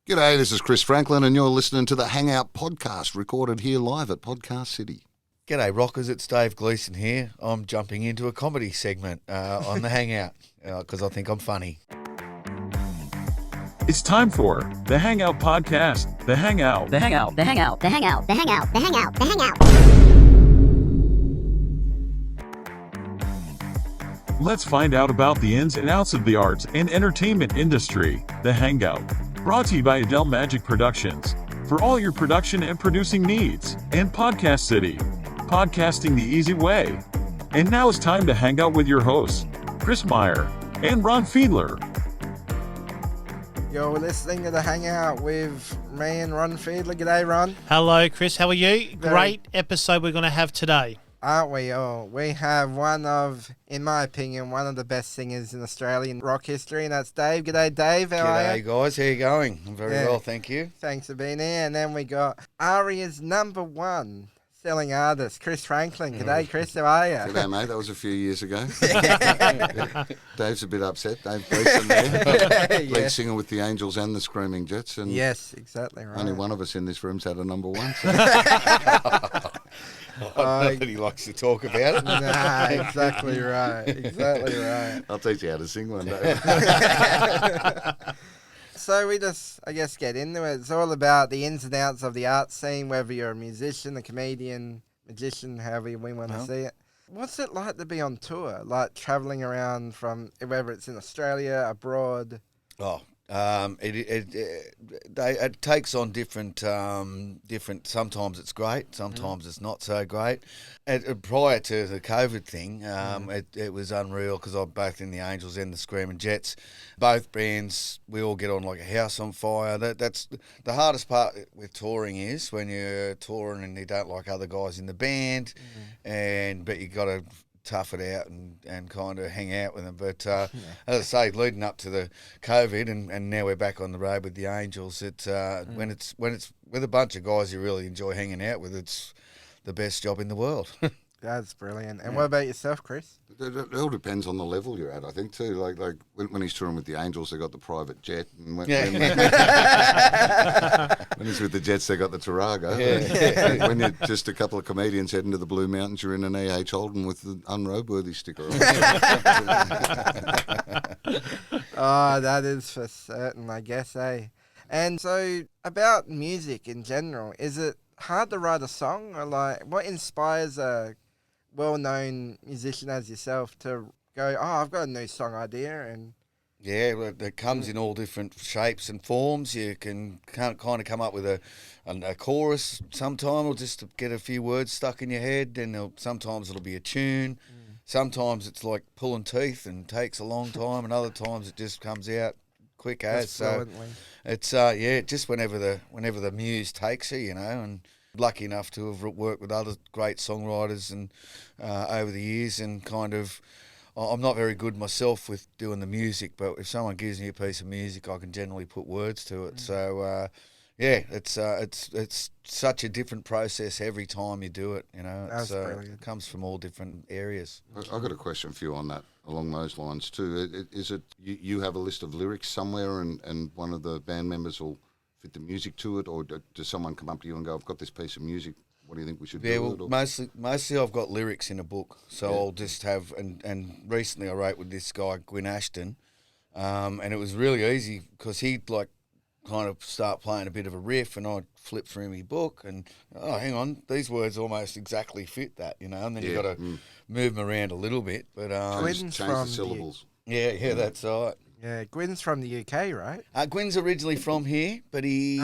G'day, this is Chris Franklin and you're listening to the Hangout Podcast, recorded here live at Podcast City. G'day rockers, it's Dave Gleeson here. I'm jumping into a comedy segment on the Hangout because I think I'm funny. It's time for the Hangout Podcast. The Hangout. The Hangout. The Hangout. The Hangout. The Hangout. The Hangout. The Hangout. Let's find out about the ins and outs of the arts and entertainment industry. The Hangout. Brought to you by Adel Magic Productions. For all your production and producing needs. And Podcast City. Podcasting the easy way. And now it's time to hang out with your hosts, Chris Meyer and Ron Fiedler. You're listening to the Hangout with me and Ron Fiedler. G'day, Ron. Hello, Chris. How are you? Great episode we're going to have today. Aren't we all? We have one of, in my opinion, one of the best singers in Australian rock history, and that's Dave. G'day, Dave. How are you? G'day guys, how you going? I'm very well, thank you. Thanks for being here. And then we got ARIA's number one selling artist, Chris Franklin. G'day, Chris. How are you? G'day, mate. That was a few years ago. Dave's a bit upset. Dave Gleeson there. Lead singer with the Angels and the Screaming Jets. And yes, exactly right. only one of us in this room's had a number one. So. I know that he likes to talk about it. Nah, exactly right. Exactly right. I'll teach you how to sing one day. So we just, I guess, get into it. It's all about the ins and outs of the art scene, whether you're a musician, a comedian, magician, however we want to see it. What's it like to be on tour? Like travelling around from, whether it's in Australia, abroad? It takes on different. Sometimes it's great, sometimes it's not so great. Prior to the COVID thing, it was unreal because I'm both in the Angels and the Screaming Jets. Both bands, we all get on like a house on fire. That's the hardest part with touring is when you're touring and you don't like other guys in the band, but you got to tough it out and kind of hang out with them. But as I say, leading up to the COVID and now we're back on the road with the Angels, when it's with a bunch of guys you really enjoy hanging out with, it's the best job in the world. That's brilliant. And what about yourself, Chris? It all depends on the level you're at, I think, too. Like when he's touring with the Angels, they got the private jet. And when he's with the Jets, they got the Tarago. Yeah. When you're just a couple of comedians heading to the Blue Mountains, you're in an E.H. Holden with the unroadworthy sticker on. Oh, that is for certain, I guess, eh? And so, about music in general, is it hard to write a song? Or like, what inspires a well-known musician as yourself to go, I've got a new song idea? And yeah, well, it comes in all different shapes and forms. You can kind of come up with a chorus sometime, or just to get a few words stuck in your head, and sometimes it'll be a tune. Sometimes it's like pulling teeth and takes a long time, and other times it just comes out quick as. So it's just whenever the muse takes you, and lucky enough to have worked with other great songwriters and over the years, and kind of I'm not very good myself with doing the music, but if someone gives me a piece of music, I can generally put words to it. So it's such a different process every time you do it. It comes from all different areas. I've got a question for you on that, along those lines too. Is it you have a list of lyrics somewhere, and one of the band members will fit the music to it, or does someone come up to you and go, I've got this piece of music, what do you think we should do? Well, mostly I've got lyrics in a book, so I'll just have, and recently I wrote with this guy, Gwyn Ashton, and it was really easy because he'd kind of start playing a bit of a riff, and I'd flip through my book and, hang on, these words almost exactly fit that, and then you've got to move them around a little bit. But change the syllables. Yeah, that's right. Yeah, Gwyn's from the UK, right? Gwyn's originally from here, but he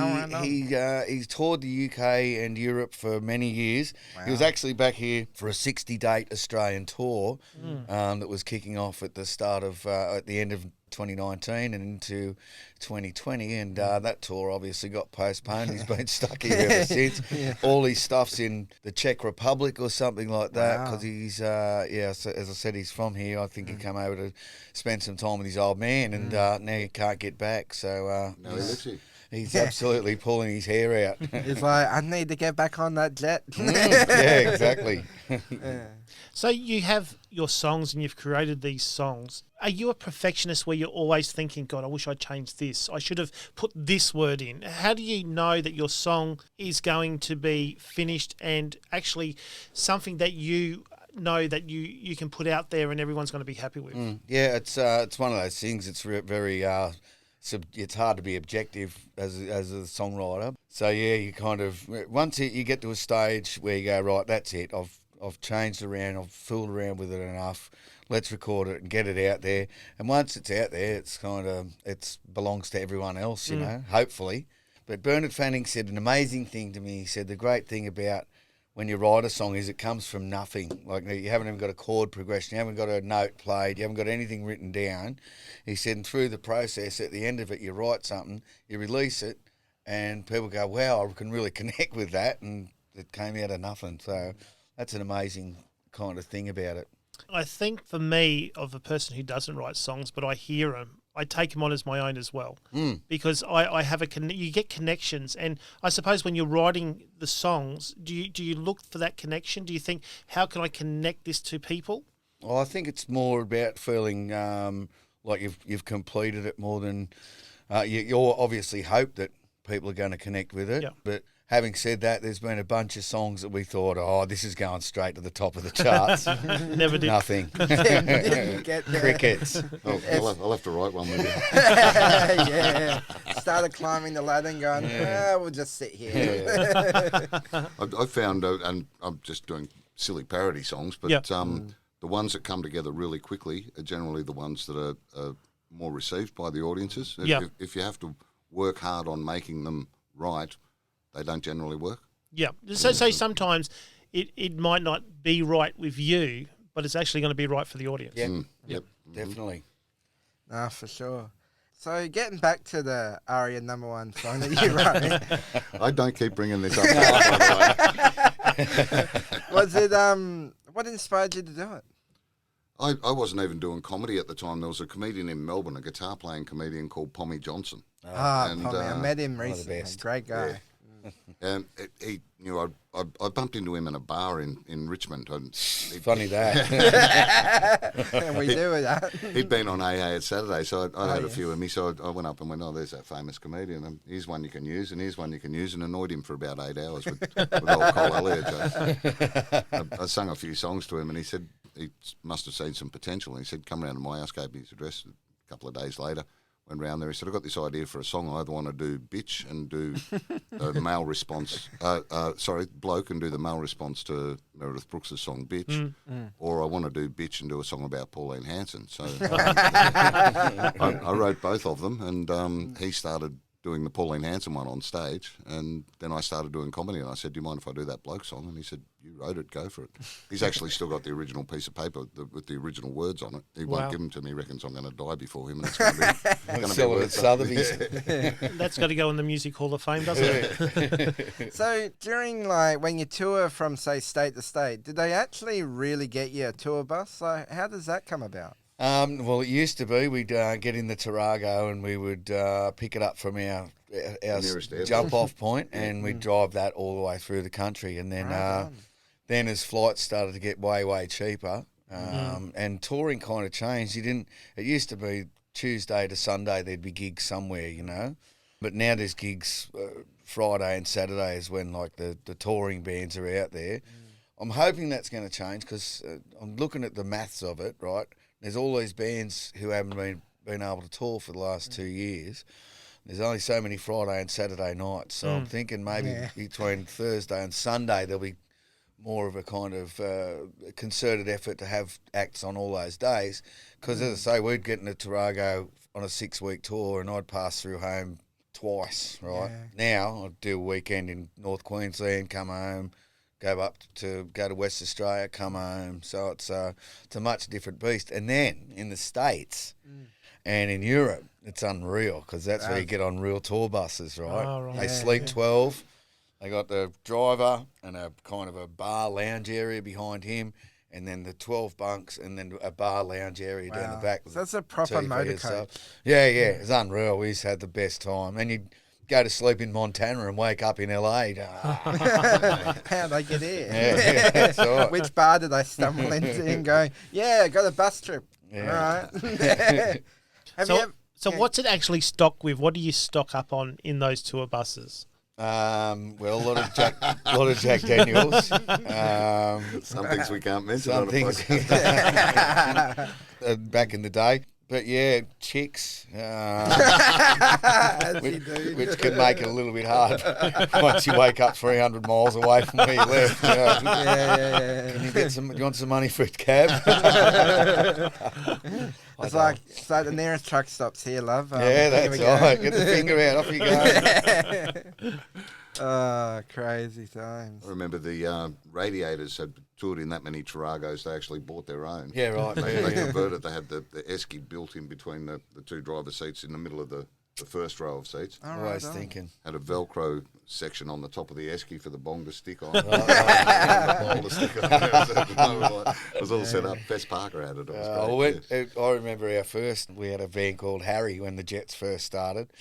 toured the UK and Europe for many years. Wow. He was actually back here for a 60-date Australian tour that was kicking off at the start of at the end of 2019 and into 2020, and that tour obviously got postponed. He's been stuck here ever since. All his stuff's in the Czech Republic or something like that, because he's so as I said, he's from here. I think he came over to spend some time with his old man, and now he can't get back. So no, he lives here. He's absolutely pulling his hair out. He's like, I need to get back on that jet. Yeah, exactly. Yeah. So you have your songs and you've created these songs. Are you a perfectionist where you're always thinking, God, I wish I'd changed this. I should have put this word in. How do you know that your song is going to be finished and actually something that you know that you can put out there and everyone's going to be happy with? Yeah, it's one of those things. It's very it's hard to be objective as a songwriter. So yeah, you kind of once you get to a stage where you go, right, that's it. I've changed around, I've fooled around with it enough. Let's record it and get it out there. And once it's out there, it's kind of belongs to everyone else, you know. Hopefully. But Bernard Fanning said an amazing thing to me. He said the great thing about when you write a song is it comes from nothing. Like you haven't even got a chord progression, you haven't got a note played, you haven't got anything written down. He said, and through the process, at the end of it, you write something, you release it, and people go, wow, I can really connect with that, and it came out of nothing. So that's an amazing kind of thing about it. I think for me, of a person who doesn't write songs, but I hear them, I take them on as my own as well, because I have you get connections, and I suppose when you're writing the songs, do you look for that connection? Do you think, how can I connect this to people? Well, I think it's more about feeling like you've completed it more than you obviously hope that people are going to connect with it, but. Having said that, there's been a bunch of songs that we thought, oh, this is going straight to the top of the charts. Never did. Nothing. Didn't get there. Crickets. Oh, I'll have to write one with you. Yeah. Started climbing the ladder and going, we'll just sit here. I found, and I'm just doing silly parody songs, but the ones that come together really quickly are generally the ones that are more received by the audiences. If you have to work hard on making them right, they don't generally work. Yeah. So sometimes it might not be right with you, but it's actually going to be right for the audience. Yep. Definitely. For sure. So getting back to the ARIA #1 song that you wrote. I don't keep bringing this up. By the way. Was it, what inspired you to do it? I wasn't even doing comedy at the time. There was a comedian in Melbourne, a guitar-playing comedian called Pommy Johnson. Pommy. I met him recently. Great guy. Yeah. And he, I bumped into him in a bar in Richmond. Funny that. And we do that. He'd been on AA at Saturday, so I'd had a few of me. So I went up and went, oh, there's that famous comedian. And here's one you can use, and here's one you can use, and annoyed him for about 8 hours with old Cole Elliott jokes. I sung a few songs to him, and he said he must have seen some potential. And he said, come round to my house, gave me his address a couple of days later. Went round there. He said, I've got this idea for a song. I either want to do bitch and do the male response, bloke and do the male response to Meredith Brooks' song Bitch, or I want to do bitch and do a song about Pauline Hanson. So I wrote both of them, and he started doing the Pauline Hanson one on stage, and then I started doing comedy, and I said, do you mind if I do that Bloke song? And he said, you wrote it, go for it. He's actually still got the original piece of paper with the original words on it. He won't give them to me. He reckons I'm going to die before him, and it's going to be worth Sotheby's. That's got to go in the Music Hall of Fame, doesn't it? So during, when you tour from, say, state to state, did they actually really get you a tour bus? Like, how does that come about? Well, it used to be we'd get in the Tarago and we would pick it up from our jump-off point, and we'd drive that all the way through the country. And then as flights started to get way, way cheaper, and touring kind of changed. It used to be Tuesday to Sunday there'd be gigs somewhere, but now there's gigs Friday and Saturday is when the touring bands are out there. I'm hoping that's going to change because I'm looking at the maths of it, right? There's all these bands who haven't been able to tour for the last 2 years. There's only so many Friday and Saturday nights. So I'm thinking maybe between Thursday and Sunday there'll be more of a kind of concerted effort to have acts on all those days. Because as I say, we'd get into Tarago on a 6-week tour and I'd pass through home twice, right? Yeah. Now I'd do a weekend in North Queensland, come home, go to West Australia, come home. So it's a much different beast. And then in the States and in Europe, it's unreal because that's where you get on real tour buses, right? Oh, right. They sleep 12. They got the driver and a kind of a bar lounge area behind him, and then the 12 bunks, and then a bar lounge area down the back. So that's a proper motor coach. Yeah, it's unreal. We just had the best time. And go to sleep in Montana and wake up in LA. How'd they get here? Yeah, that's all right. Which bar did they stumble into and go, yeah, got a bus trip. Yeah. All right. So what's it actually stocked with? What do you stock up on in those tour buses? Well, a lot of Jack Daniels. Some things we can't mention Some on a things podcast. back in the day. But yeah, chicks, which can make it a little bit hard once you wake up 300 miles away from where you left. You know. Yeah. Can you want some money for a cab? It's like the nearest truck stops here, love. Yeah, here we that's go. right. Get the finger out. Off you go. Oh, crazy times. I remember the Radiators had toured in that many Taragos, they actually bought their own. Yeah, right. They converted, they had the esky built in between the two driver seats in the middle of the first row of seats. Always thinking. Had a Velcro section on the top of the esky for the bong to stick on. The bowl to stick on. It was all set up. Bess Parker had it. It was great. I remember we had a van called Harry when the Jets first started.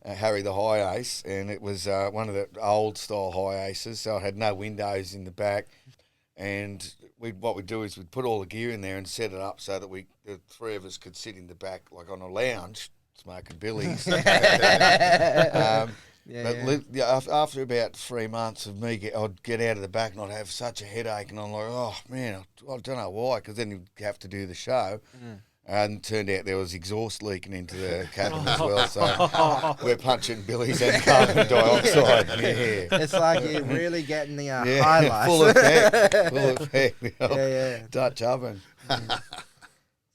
Harry the High Ace, and it was one of the old style High Aces, so it had no windows in the back. And what we'd do is we'd put all the gear in there and set it up so that the three of us could sit in the back like on a lounge smoking billies. After about 3 months of me, I'd get out of the back and I'd have such a headache, and I'm like, oh man, I don't know why, because then you'd have to do the show. And it turned out there was exhaust leaking into the cabin as well, so we're punching billies and carbon dioxide. Yeah. It's like you're really getting the highlights. Full effect. Dutch oven.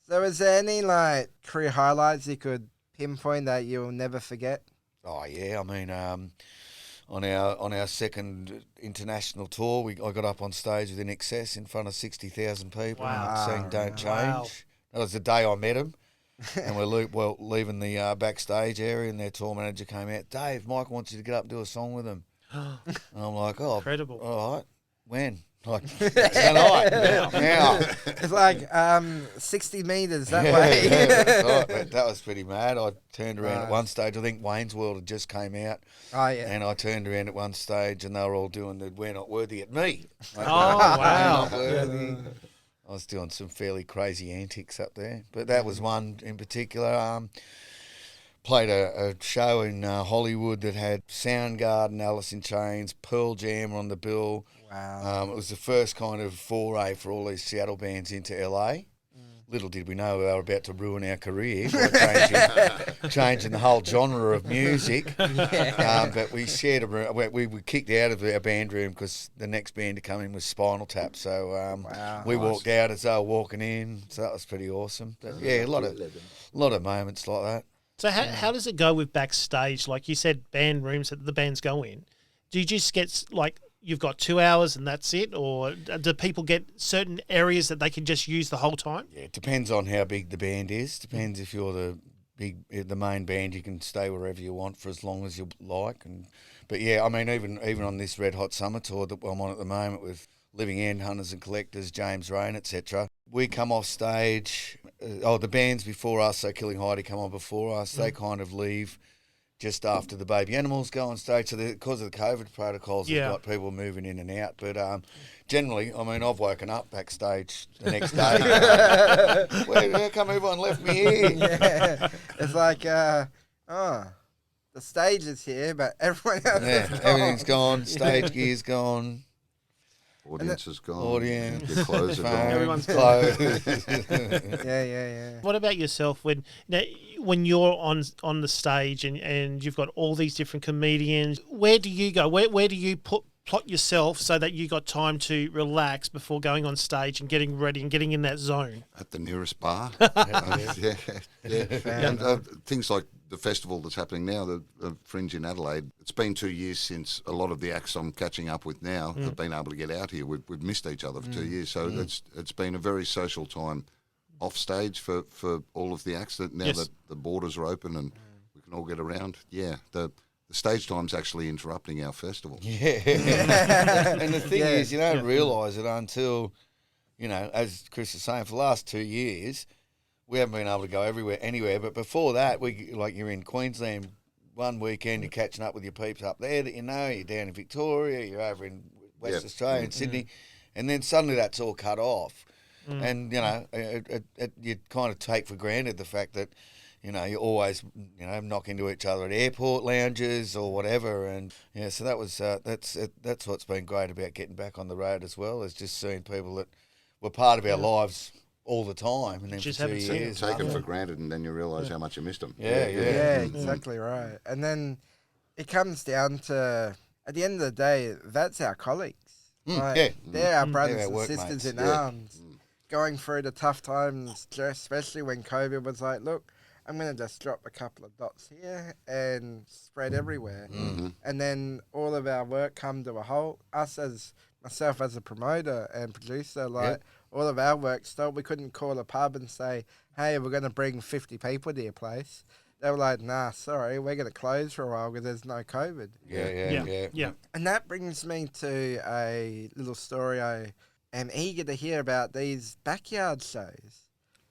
So is there any like career highlights you could pinpoint that you'll never forget? Oh yeah, I mean, on our second international tour, I got up on stage with In Excess in front of 60,000 people and sang "Don't Change." Wow. That was the day I met him, and we're leaving the backstage area, and their tour manager came out. Dave, Mike wants you to get up and do a song with him. And I'm like, oh, Incredible. All right, when? Like tonight, now. It's like 60 metres that Yeah, way. that's right, but that was pretty mad. I turned around at one stage. I think Wayne's World had just came out. Oh, yeah. And I turned around at one stage, and they were all doing the "We're Not Worthy" at me. Like, Oh, wow. "We're Not Worthy." I was doing some fairly crazy antics up there, but that was one in particular. Played a show in Hollywood that had Soundgarden, Alice in Chains, Pearl Jam on the bill. Wow. It was the first kind of foray for all these Seattle bands into LA. Little did we know they were about to ruin our career by changing the whole genre of music. But we shared a room. We were kicked out of our band room because the next band to come in was Spinal Tap. So we walked out as they were walking in. So that was pretty awesome. But yeah, a lot of moments like that. So how does it go with backstage? Like you said, band rooms that the bands go in. Do you just get like you've got 2 hours and that's it, or do people get certain areas that they can just use the whole time? Yeah, it depends on how big the band is. Depends if you're the main band, you can stay wherever you want for as long as you like. But yeah, I mean, even on this Red Hot Summer tour that I'm on at the moment with Living End, Hunters and Collectors, James Rain, etc. We come off stage. The bands before us, so Killing Heidi come on before us. They kind of leave just after the Baby Animals go on stage. So because of the COVID protocols, we've got people moving in and out. But generally, I mean, I've woken up backstage the next day. How come everyone left me here? Yeah. It's like, the stage is here, but everyone else is gone. Everything's gone. Stage gear's gone. Audience is gone. Audience. Your clothes are gone. Everyone's closed. Yeah. What about yourself when you're on the stage and you've got all these different comedians? Where do you go? Where do you plot yourself so that you got time to relax before going on stage and getting ready and getting in that zone? At the nearest bar. Yeah. And things like the festival that's happening now, the Fringe in Adelaide. It's been 2 years since a lot of the acts I'm catching up with now have been able to get out here. We've missed each other for 2 years, so it's been a very social time off stage for all of the acts. That now that the borders are open and we can all get around, the stage time's actually interrupting our festival. Yeah. And the thing is, you don't realise it until, as Chris is saying, for the last 2 years, we haven't been able to go anywhere. But before that, you're in Queensland one weekend you're catching up with your peeps up there that you know, you're down in Victoria, you're over in West Australia, in Sydney, and then suddenly that's all cut off. And, you know, you kind of take for granted the fact that, you know, you always, you know, knock into each other at airport lounges or whatever. And, yeah, so that was that's what's been great about getting back on the road as well, is just seeing people that were part of our lives all the time. And then Just for 2 haven't seen years. Take them for granted, and then you realise how much you missed them. Yeah. Yeah, exactly right. And then it comes down to, at the end of the day, that's our colleagues. Like, they're our brothers They're our and sisters workmates. in arms, going through the tough times, especially when COVID was like, look, I'm going to just drop a couple of dots here and spread everywhere. And then all of our work come to a halt. Myself as a promoter and producer, like, all of our work stopped. We couldn't call a pub and say, hey, we're going to bring 50 people to your place. They were like, nah, sorry, we're going to close for a while because there's no COVID. Yeah. And that brings me to a little story I am eager to hear about, these backyard shows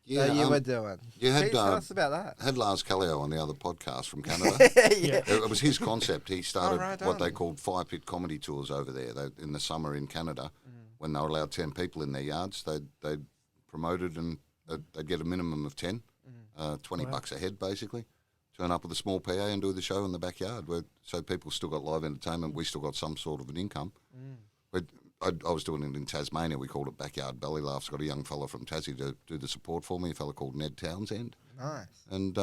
that you were doing. You had, Can you tell us about that? had Lars Callio on the other podcast from Canada. It was his concept. He started what they called fire pit comedy tours over there. In the summer in Canada, when they were allowed 10 people in their yards, they'd promoted and they'd get a minimum of 10, $20 a head basically. Turn up with a small PA and do the show in the backyard, so people still got live entertainment. We still got some sort of an income. But I was doing it in Tasmania. We called it Backyard Belly Laughs. Got a young fella from Tassie to do the support for me, a fella called Ned Townsend. Nice. And,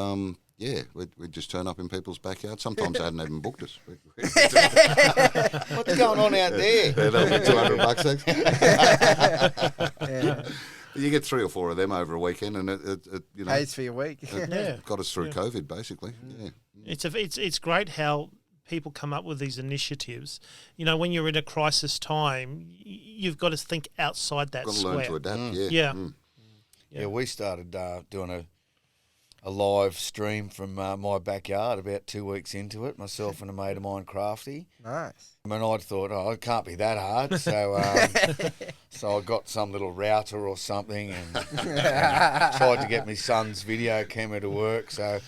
we'd just turn up in people's backyards. Sometimes they hadn't even booked us. What's going on out there? That'll be $200. You get 3 or 4 of them over a weekend, and it you know, Pays for your week. got us through COVID basically. It's great how people come up with these initiatives. You know, when you're in a crisis time, you've got to think outside that Got to square. learn to adapt. Yeah, we started doing a live stream from my backyard about 2 weeks into it, myself and a mate of mine, Crafty. Nice. I mean, I'd thought, it can't be that hard. So so I got some little router or something and tried to get my son's video camera to work. So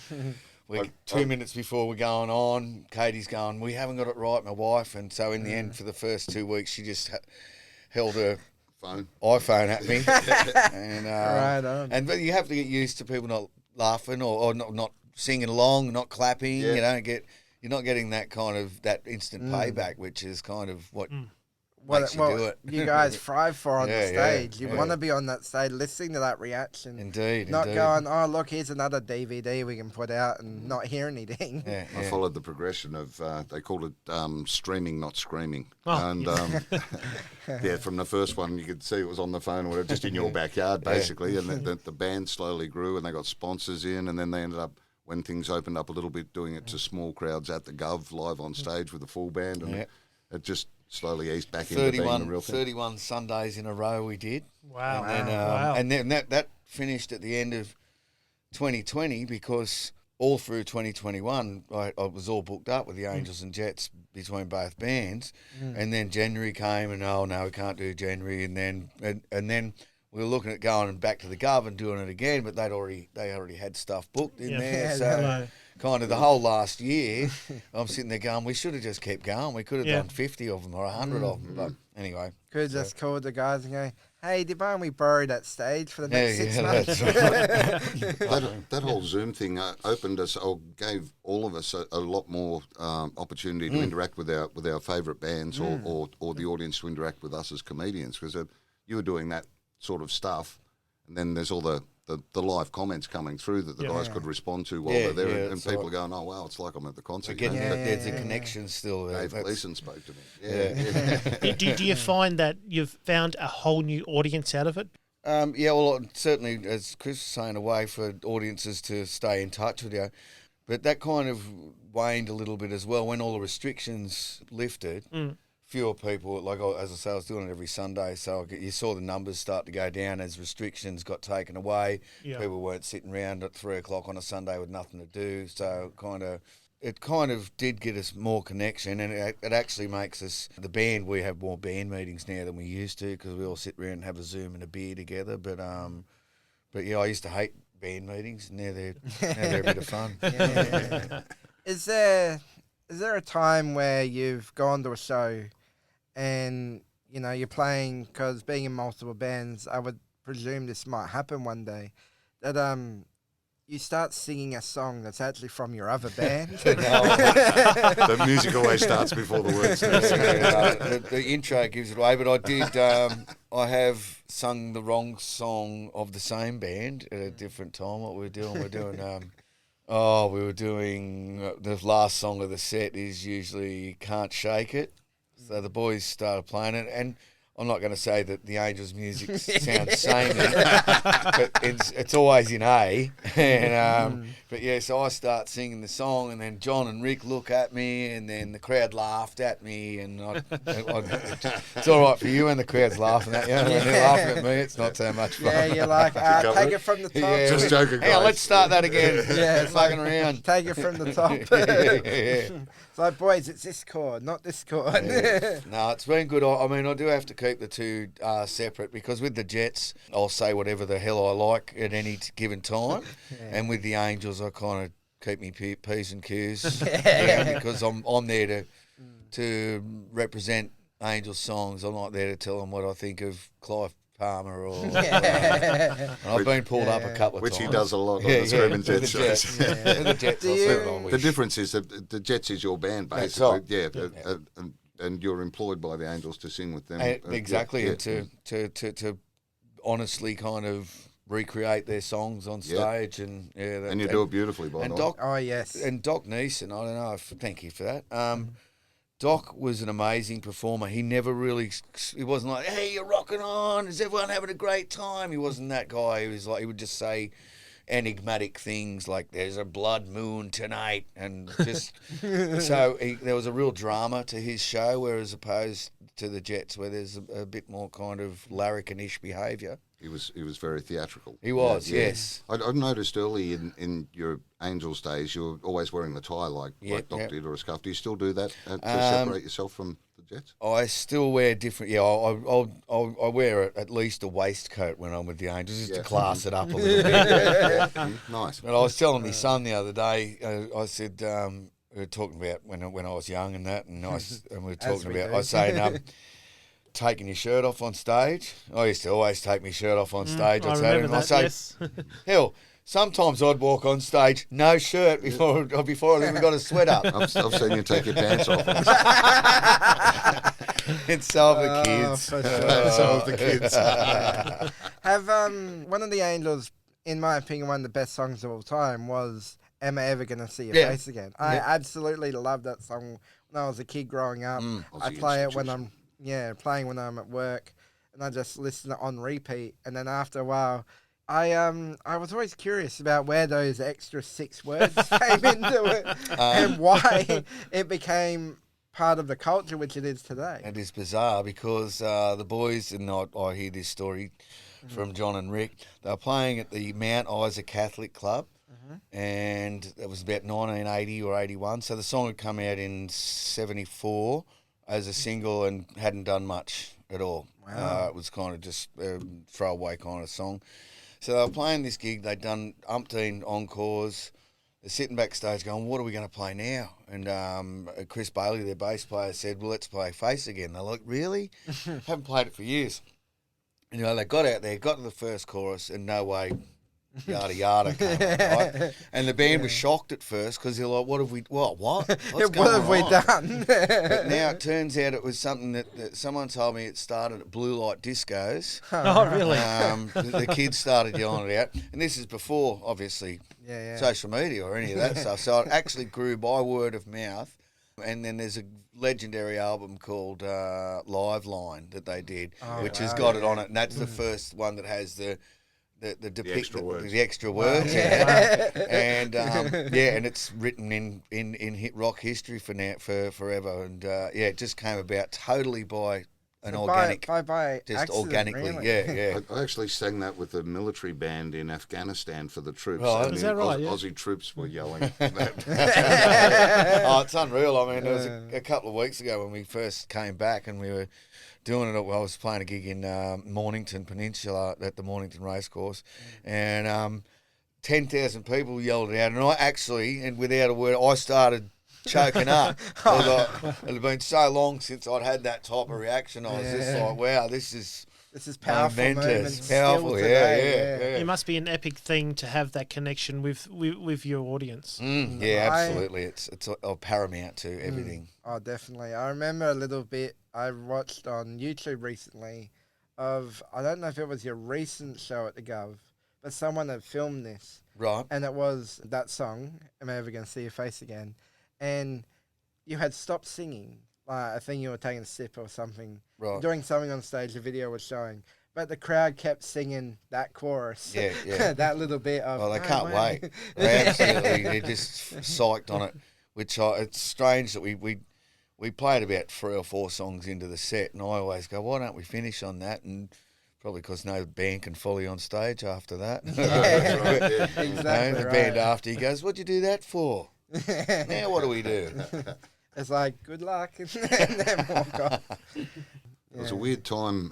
2 minutes before we're going on, Katie's going, we haven't got it right, my wife. And so in the end, for the first 2 weeks, she just held her iPhone at me. And, Right on. But you have to get used to people not laughing or not singing along, not clapping. You know, you're not getting that kind of that instant payback, which is kind of what makes you do it. You guys thrive for on the stage. You want to be on that stage, listening to that reaction. Indeed. Not going, oh, look, here's another DVD we can put out and not hear anything. I followed the progression of, they called it streaming, not screaming. Oh, And from the first one, you could see it was on the phone or just in your backyard, basically. And the band slowly grew and they got sponsors in, and then they ended up, when things opened up a little bit, doing it to small crowds at the Gov, live on stage with a full band. And it just slowly eased back into being a real thing. 31 Sundays in a row we did. Wow. And then that finished at the end of 2020 because all through 2021 I was all booked up with the Angels and Jets between both bands. And then January came and, oh, no, we can't do January. And then we were looking at going back to the Gov and doing it again, but they already had stuff booked in there. So kind of the whole last year, I'm sitting there going, we should have just kept going. We could have done 50 of them or 100 of them. But anyway. Could have just called the guys and go, hey, did we borrow that stage for the next 6 months? That's right. That whole Zoom thing opened us, or gave all of us a lot more opportunity to interact with our favourite bands or the audience to interact with us as comedians, because you were doing that sort of stuff, and then there's all the live comments coming through that the guys could respond to while they're there, and people are going, oh wow, it's like I'm at the concert. But there's a connection still there. Dave Gleeson spoke to me. Do you find that you've found a whole new audience out of it? Well, certainly, as Chris was saying, a way for audiences to stay in touch with you. But that kind of waned a little bit as well when all the restrictions lifted. Fewer people, like as I say, I was doing it every Sunday, so you saw the numbers start to go down as restrictions got taken away. People weren't sitting around at 3 o'clock on a Sunday with nothing to do, so it kind of did get us more connection, and it actually makes us, the band, we have more band meetings now than we used to because we all sit around and have a Zoom and a beer together. But yeah, I used to hate band meetings, and now they're a bit of fun. Is there a time where you've gone to a show and, you know, you're playing, because being in multiple bands, I would presume this might happen one day, that you start singing a song that's actually from your other band? The music always starts before the words. The intro gives it away, but I did. I have sung the wrong song of the same band at a different time. What we were doing, we were doing the last song of the set is usually "Can't Shake It," so the boys started playing it, and I'm not going to say that the Angels' music sounds samey, but it's always in A. And, but yeah, so I start singing the song, and then John and Rick look at me, and then the crowd laughed at me, and it's all right for you when the crowd's laughing at you. When they're laughing at me, it's not so much fun. Yeah, you're like, take it from the top. Yeah, Just joking, hang on, guys. let's start that again. Yeah, it's fucking around. Take it from the top. It's like, boys, it's this chord, not this chord. No, it's been good. I mean, I do have to keep the two separate, because with the Jets, I'll say whatever the hell I like at any given time. And with the Angels, I kind of keep me P's and Q's down, because I'm there to represent Angels songs. I'm not there to tell them what I think of Clive Palmer or. And I've been pulled up a couple of Which times. he does a lot on the Screaming with the Jets Jets. shows. With the Jets, I'll say what I wish. The difference is that the Jets is your band, That's basically. right. And you're employed by the Angels to sing with them. Exactly, yeah. and to honestly kind of recreate their songs on stage, and And you do it beautifully, by the and way. Doc, Oh, yes. and Doc Neeson, I don't know. Thank you for that. Doc was an amazing performer. He never really, he wasn't like, "Hey, you're rocking on. Is everyone having a great time?" He wasn't that guy. He was like, he would just say enigmatic things like, "There's a blood moon tonight," and just so there was a real drama to his show, whereas opposed to the Jets, where there's a bit more kind of larrikin-ish behaviour. He was very theatrical. He was, yes. I've noticed early in your Angels days, you were always wearing the tie like Doc did, or a scarf. Do you still do that to separate yourself from the Jets? I still wear different. Yeah, I wear at least a waistcoat when I'm with the Angels, just to class it up a little bit. Nice. But I was telling my son the other day. I said we were talking about when I was young and that, and we were talking about. I was saying. Taking your shirt off on stage. I used to always take my shirt off on stage. I remember that, yes. Hell, sometimes I'd walk on stage no shirt before I even got a sweat up. I've seen you take your pants off. It's some of the kids. For sure. Some of the kids. Have one of the Angels, in my opinion, one of the best songs of all time was "Am I Ever Gonna See Your Face Again?" I absolutely loved that song when I was a kid growing up. I play it when I'm playing when I'm at work, and I just listen to it on repeat. And then after a while, I was always curious about where those extra 6 words came into it and why it became part of the culture which it is today. It is bizarre because the boys, and I hear this story from John and Rick, they were playing at the Mount Isa Catholic Club, and it was about 1980 or 81. So the song had come out in 74 as a single and hadn't done much at all. Wow. It was kind of just a throwaway kind of song. So they were playing this gig. They'd done umpteen encores. They're sitting backstage going, "What are we going to play now?" And Chris Bailey, their bass player, said, "Well, let's play Face Again." They're like, "Really? Haven't played it for years." And, they got out there, got to the first chorus, and no way, yada yada came on, right? And the band was shocked at first because they're like, what? What's What have we done? But now it turns out it was something that someone told me it started at blue light discos. Oh, really? The kids started yelling it out. And this is before, obviously, social media or any of that stuff. So it actually grew by word of mouth. And then there's a legendary album called Live Line that they did, which has got it on it. And that's the first one that has the extra words, and and it's written in hit rock history for forever, and it just came about totally by an organic, by just accident, organically, really. I actually sang that with a military band in Afghanistan for the troops. Right. Is that right? Aussie troops were yelling. Oh, it's unreal. I mean, it was a couple of weeks ago when we first came back, and we were doing it. I was playing a gig in Mornington Peninsula at the Mornington Racecourse, and 10,000 people yelled it out, and I actually, and without a word, I started choking up. It had been so long since I'd had that type of reaction. I was just like, wow, this is powerful. momentous. Powerful, yeah. It must be an epic thing to have that connection with your audience. Yeah, absolutely. It's paramount to everything. Oh, definitely. I remember a little bit I watched on YouTube recently of, I don't know if it was your recent show at the Gov, but someone had filmed this. Right. And it was that song, Am I Ever Gonna See Your Face Again? And you had stopped singing. I think you were taking a sip or something. Right. Doing something on stage, the video was showing. But the crowd kept singing that chorus. Yeah. That little bit of... Oh, they can't wait. They're just psyched on it. Which it's strange that we played about 3 or 4 songs into the set, and I always go, why don't we finish on that? And probably because no band can follow you on stage after that. Exactly. The band after, he goes, what'd you do that for? Now what do we do? It's like, good luck, and then walk off. It was a weird time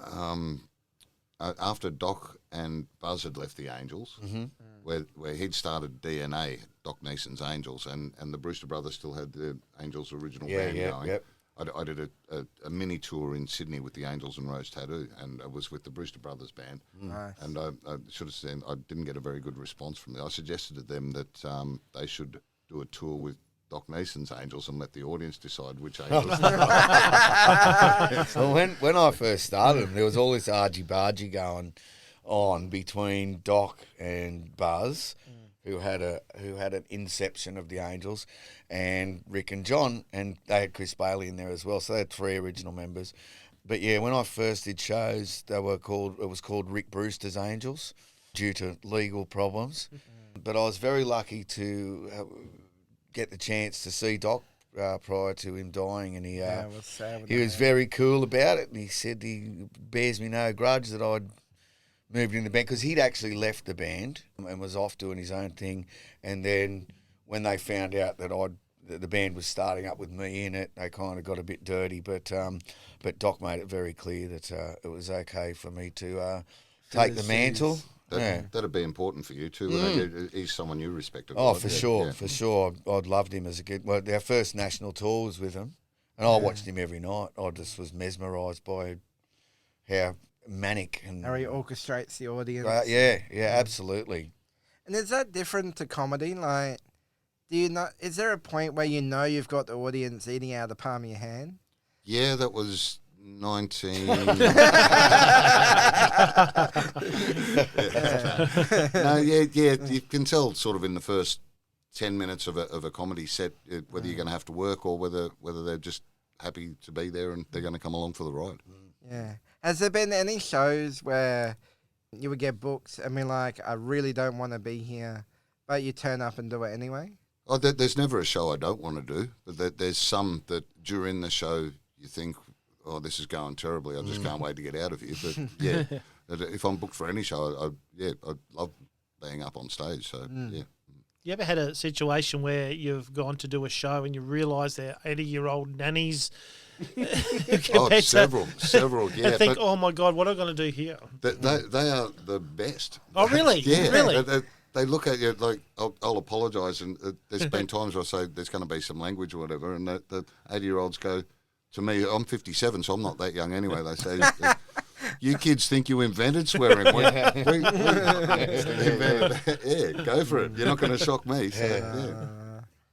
after Doc and Buzz had left the Angels, where he'd started DNA, Doc Neeson's Angels, and the Brewster brothers still had the Angels' original band going. Yep. I did a mini tour in Sydney with the Angels and Rose Tattoo, and I was with the Brewster brothers band. Nice. And I should have said, I didn't get a very good response from them. I suggested to them that they should do a tour with Doc Neeson's Angels and let the audience decide which Angels. So when I first started, there was all this argy-bargy going on between Doc and Buzz, who had an inception of the Angels, and Rick and John, and they had Chris Bailey in there as well. So they had 3 original members. But yeah, when I first did shows, it was called Rick Brewster's Angels due to legal problems. But I was very lucky to get the chance to see Doc prior to him dying, and he was very cool about it, and he said he bears me no grudge that I'd moved in the band, because he'd actually left the band and was off doing his own thing. And then when they found out that the band was starting up with me in it, they kind of got a bit dirty. But Doc made it very clear that it was okay for me to take the mantle. That'd be important for you too. He's someone you respected. Oh, right? for sure. I'd loved him as a kid. Well, our first national tour was with him, and I watched him every night. I just was mesmerised by how manic and how he orchestrates the audience. Yeah, absolutely. And is that different to comedy? Like, is there a point where you know you've got the audience eating out of the palm of your hand? Yeah, that was 19. No, you can tell sort of in the first 10 minutes of a comedy set whether you're going to have to work or whether they're just happy to be there and they're going to come along for the ride. Yeah. Has there been any shows where you would get booked and be like, I really don't want to be here, but you turn up and do it anyway? Oh, there's never a show I don't want to do, but there's some that during the show you think, oh, this is going terribly. I just can't wait to get out of here. But yeah, if I'm booked for any show, I love being up on stage. So yeah. You ever had a situation where you've gone to do a show and you realise they're 80-year-old nannies? Several, yeah. And think, oh my God, what am I going to do here? They are the best. Oh, really? Yeah. Really? They look at you like, I'll apologise, and there's been times where I say there's going to be some language or whatever, and the 80-year-olds go to me, I'm 57, so I'm not that young anyway. They say, you kids think you invented swearing. We invented that. Yeah, go for it. You're not going to shock me.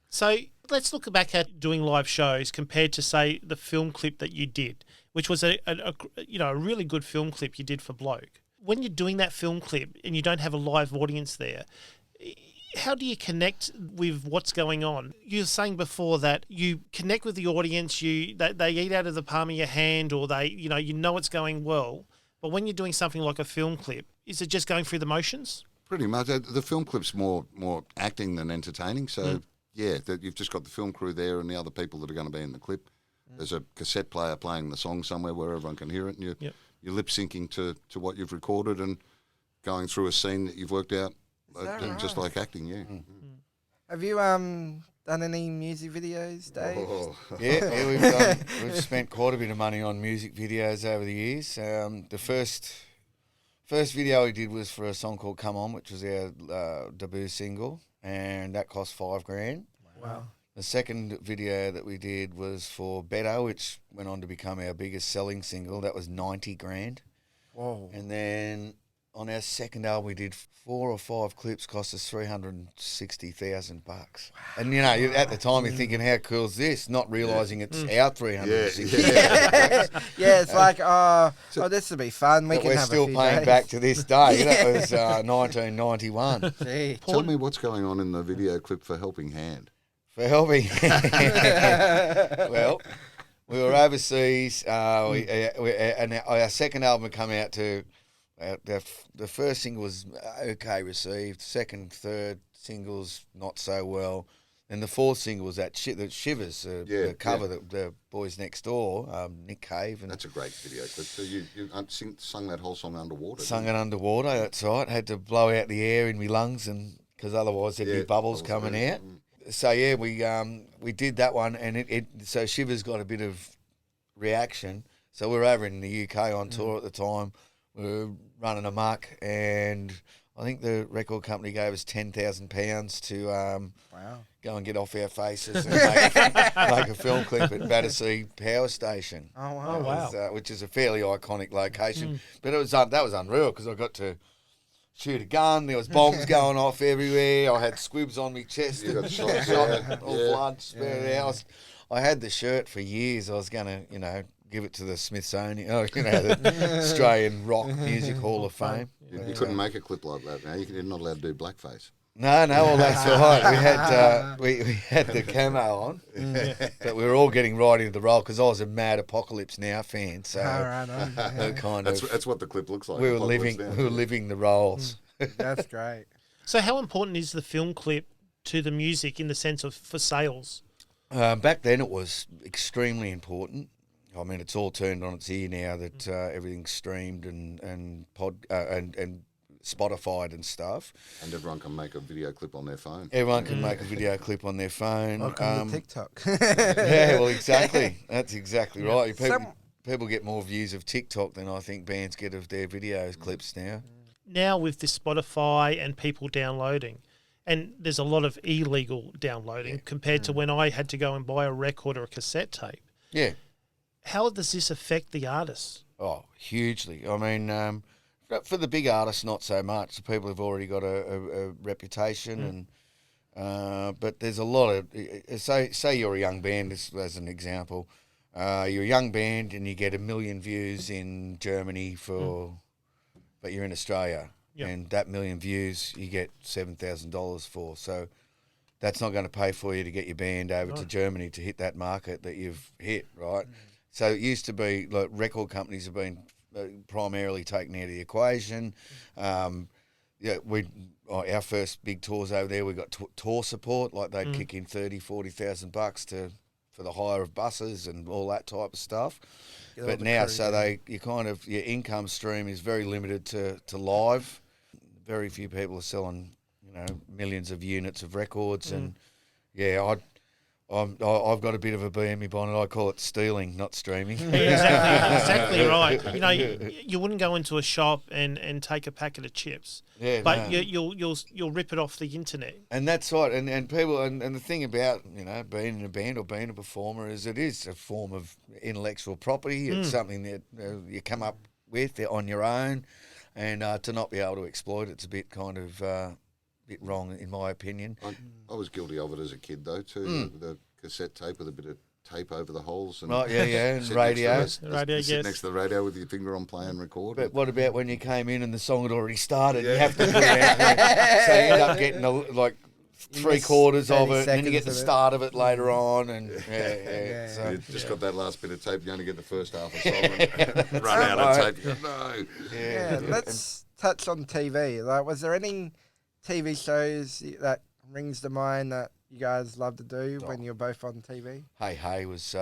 So let's look back at doing live shows compared to, say, the film clip that you did, which was a really good film clip you did for Bloke. When you're doing that film clip and you don't have a live audience there, how do you connect with what's going on? You were saying before that you connect with the audience, they eat out of the palm of your hand, or you know it's going well. But when you're doing something like a film clip, is it just going through the motions? Pretty much. The film clip's more acting than entertaining. So that you've just got the film crew there and the other people that are going to be in the clip. There's a cassette player playing the song somewhere where everyone can hear it, and you're lip syncing to what you've recorded and going through a scene that you've worked out. Just like acting, yeah. Have you done any music videos, Dave? Oh. Yeah, we've spent quite a bit of money on music videos over the years. The First video we did was for a song called Come On, which was our debut single, and that cost $5,000. Wow. The second video that we did was for Better, which went on to become our biggest selling single. That was $90,000. Whoa. And then on our second album, we did 4 or 5 clips, cost us $360,000. And at the time you're thinking, how cool is this? Not realising it's our $360,000. Yeah, it's like, this will be fun. We're still paying back to this day. That was 1991. Gee. Tell me what's going on in the video clip for Helping Hand. For helping. Well, we were overseas. And our second album had come out to. The first single was okay received. Second, third singles not so well. And the fourth single was that the Shivers, the cover that the Boys Next Door, Nick Cave. And that's a great video clip. So you sung that whole song underwater. Sung it underwater. That's right. Had to blow out the air in my lungs, and because otherwise there'd be bubbles coming out. So yeah, we did that one, and so Shivers got a bit of reaction. So we were over in the UK on tour at the time. We were running amok, and I think the record company gave us £10,000 to go and get off our faces and make a film clip at Battersea Power Station. Oh wow! Wow. Which is a fairly iconic location, but that was unreal because I got to shoot a gun. There was bombs going off everywhere. I had squibs on my chest. You got shot, all blood spurted out. I had the shirt for years. I was going to, give it to the Smithsonian, the Australian Rock Music Hall of Fame. You couldn't make a clip like that now. You're not allowed to do blackface. No, well, that's all right. We had the camo on, but we were all getting right into the role because I was a mad Apocalypse Now fan. So that's what the clip looks like. We were living the roles. That's great. So how important is the film clip to the music in the sense of for sales? Back then it was extremely important. I mean, it's all turned on its ear now that everything's streamed and Spotify'd and stuff. And everyone can make a video clip on their phone. Everyone can make a video clip on their phone. Welcome to TikTok. Yeah, well, exactly. That's exactly right. People get more views of TikTok than I think bands get of their video clips now. Now with this Spotify and people downloading, and there's a lot of illegal downloading compared to when I had to go and buy a record or a cassette tape. Yeah. How does this affect the artists? Oh, hugely. I mean, for the big artists, not so much. The people have already got a reputation, but there's a lot of say you're a young band, as an example. You're a young band and you get 1 million views in Germany but you're in Australia, and that 1 million views you get $7,000 for. So that's not going to pay for you to get your band over to Germany to hit that market that you've hit, right? So it used to be like record companies have been primarily taken out of the equation. Our first big tours over there, we got tour support, like they'd kick in $30,000-$40,000 for the hire of buses and all that type of stuff. But now, your income stream is very limited to live. Very few people are selling, millions of units of records, and I've got a bit of a bee in my bonnet. I call it stealing, not streaming. Exactly right. You wouldn't go into a shop and take a packet of chips, but you'll rip it off the internet. And that's right. And people and the thing about being in a band or being a performer is it is a form of intellectual property. It's something that you come up with on your own, and to not be able to exploit it's a bit kind of. Bit wrong in my opinion. I was guilty of it as a kid though too. The cassette tape with a bit of tape over the holes and and radio. Sit next to the radio with your finger on play and record. But what about when you came in and the song had already started? You have to put it out there. So you end up getting like 3/4 of it, and then you get the start of it later on, and so, you just got that last bit of tape. You only get the first half of the song and run out of tape. You go, no. Let's touch on TV. Like, was there any TV shows that rings to mind that you guys love to do when you're both on TV? Hey was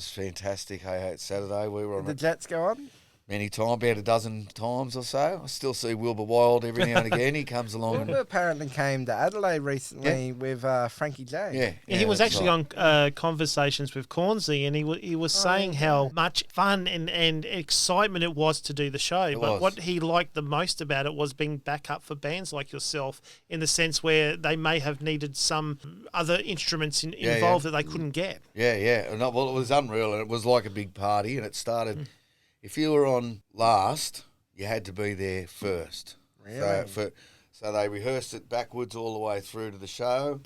fantastic. Hey It's Saturday. We were on. Did the Jets go on? many times, about a dozen times or so. I still see Wilbur Wild every now and again. He comes along. Wilbur apparently came to Adelaide recently with Frankie J. Yeah, he was that's actually right. on Conversations with Cornsey, and he was saying how much fun and excitement it was to do the show. But was. what he liked the most about it was being back up for bands like yourself, in the sense where they may have needed some other instruments involved that they couldn't get. Yeah. And well, it was unreal, and it was like a big party, and it started. If you were on last, you had to be there first. Really? So they rehearsed it backwards all the way through to the show,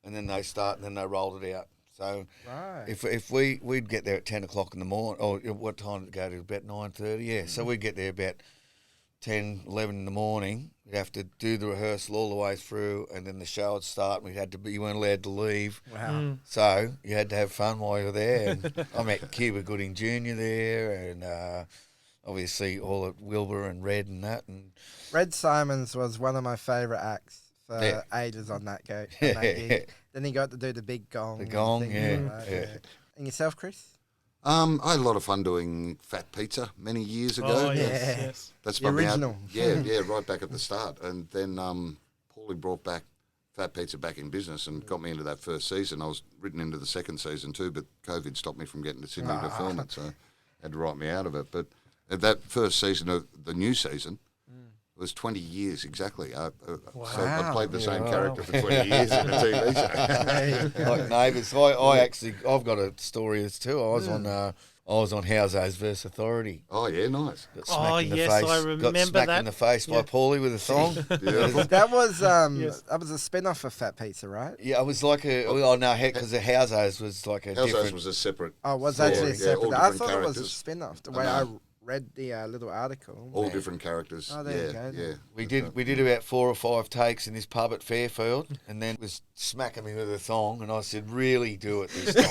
and then they rolled it out. So Right. if we'd get there at 10 o'clock in the morning, or what time did it go to? About 9:30, yeah. So we'd get there about 10, 11 in the morning. We'd have to do the rehearsal all the way through, and then the show would start. You weren't allowed to leave. Wow. So you had to have fun while you were there. And I met Cuba Gooding Jr. there, and obviously all of Wilbur and Red and that. And Red Simons was one of my favourite acts for ages on that gig. Then he got to do the big gong. The gong, thing, yeah, right? yeah. And yourself, Chris? I had a lot of fun doing Fat Pizza many years ago. Oh, yes, Yeah. yes. That's The probably how- original. yeah, right back at the start. And then Paulie brought back Fat Pizza back in business and got me into that first season. I was written into the second season too, but COVID stopped me from getting to Sydney to film it, so had to write me out of it. But at that first season of the new season, it was 20 years exactly. So I played the same character for 20 years in a TV show. like Neighbours. I've got a story as too. I was on Housos versus Authority. Oh, yeah, nice. Got Oh, smacked in the yes, face. I Got remember smacked that. in the face by Paulie with a thong. Beautiful. That was Yes. that was a spin-off of Fat Pizza, right? Yeah, it was like because the Housos was like a Housos different. was a separate. Oh, it was story. actually Yeah, separate. all I different thought it was a characters. spin-off. The I way I know. read the little article. All different characters. Oh, there you go. Yeah. We did about 4 or 5 takes in this pub at Fairfield, and then was smacking me with a thong, and I said, "Really do it this time."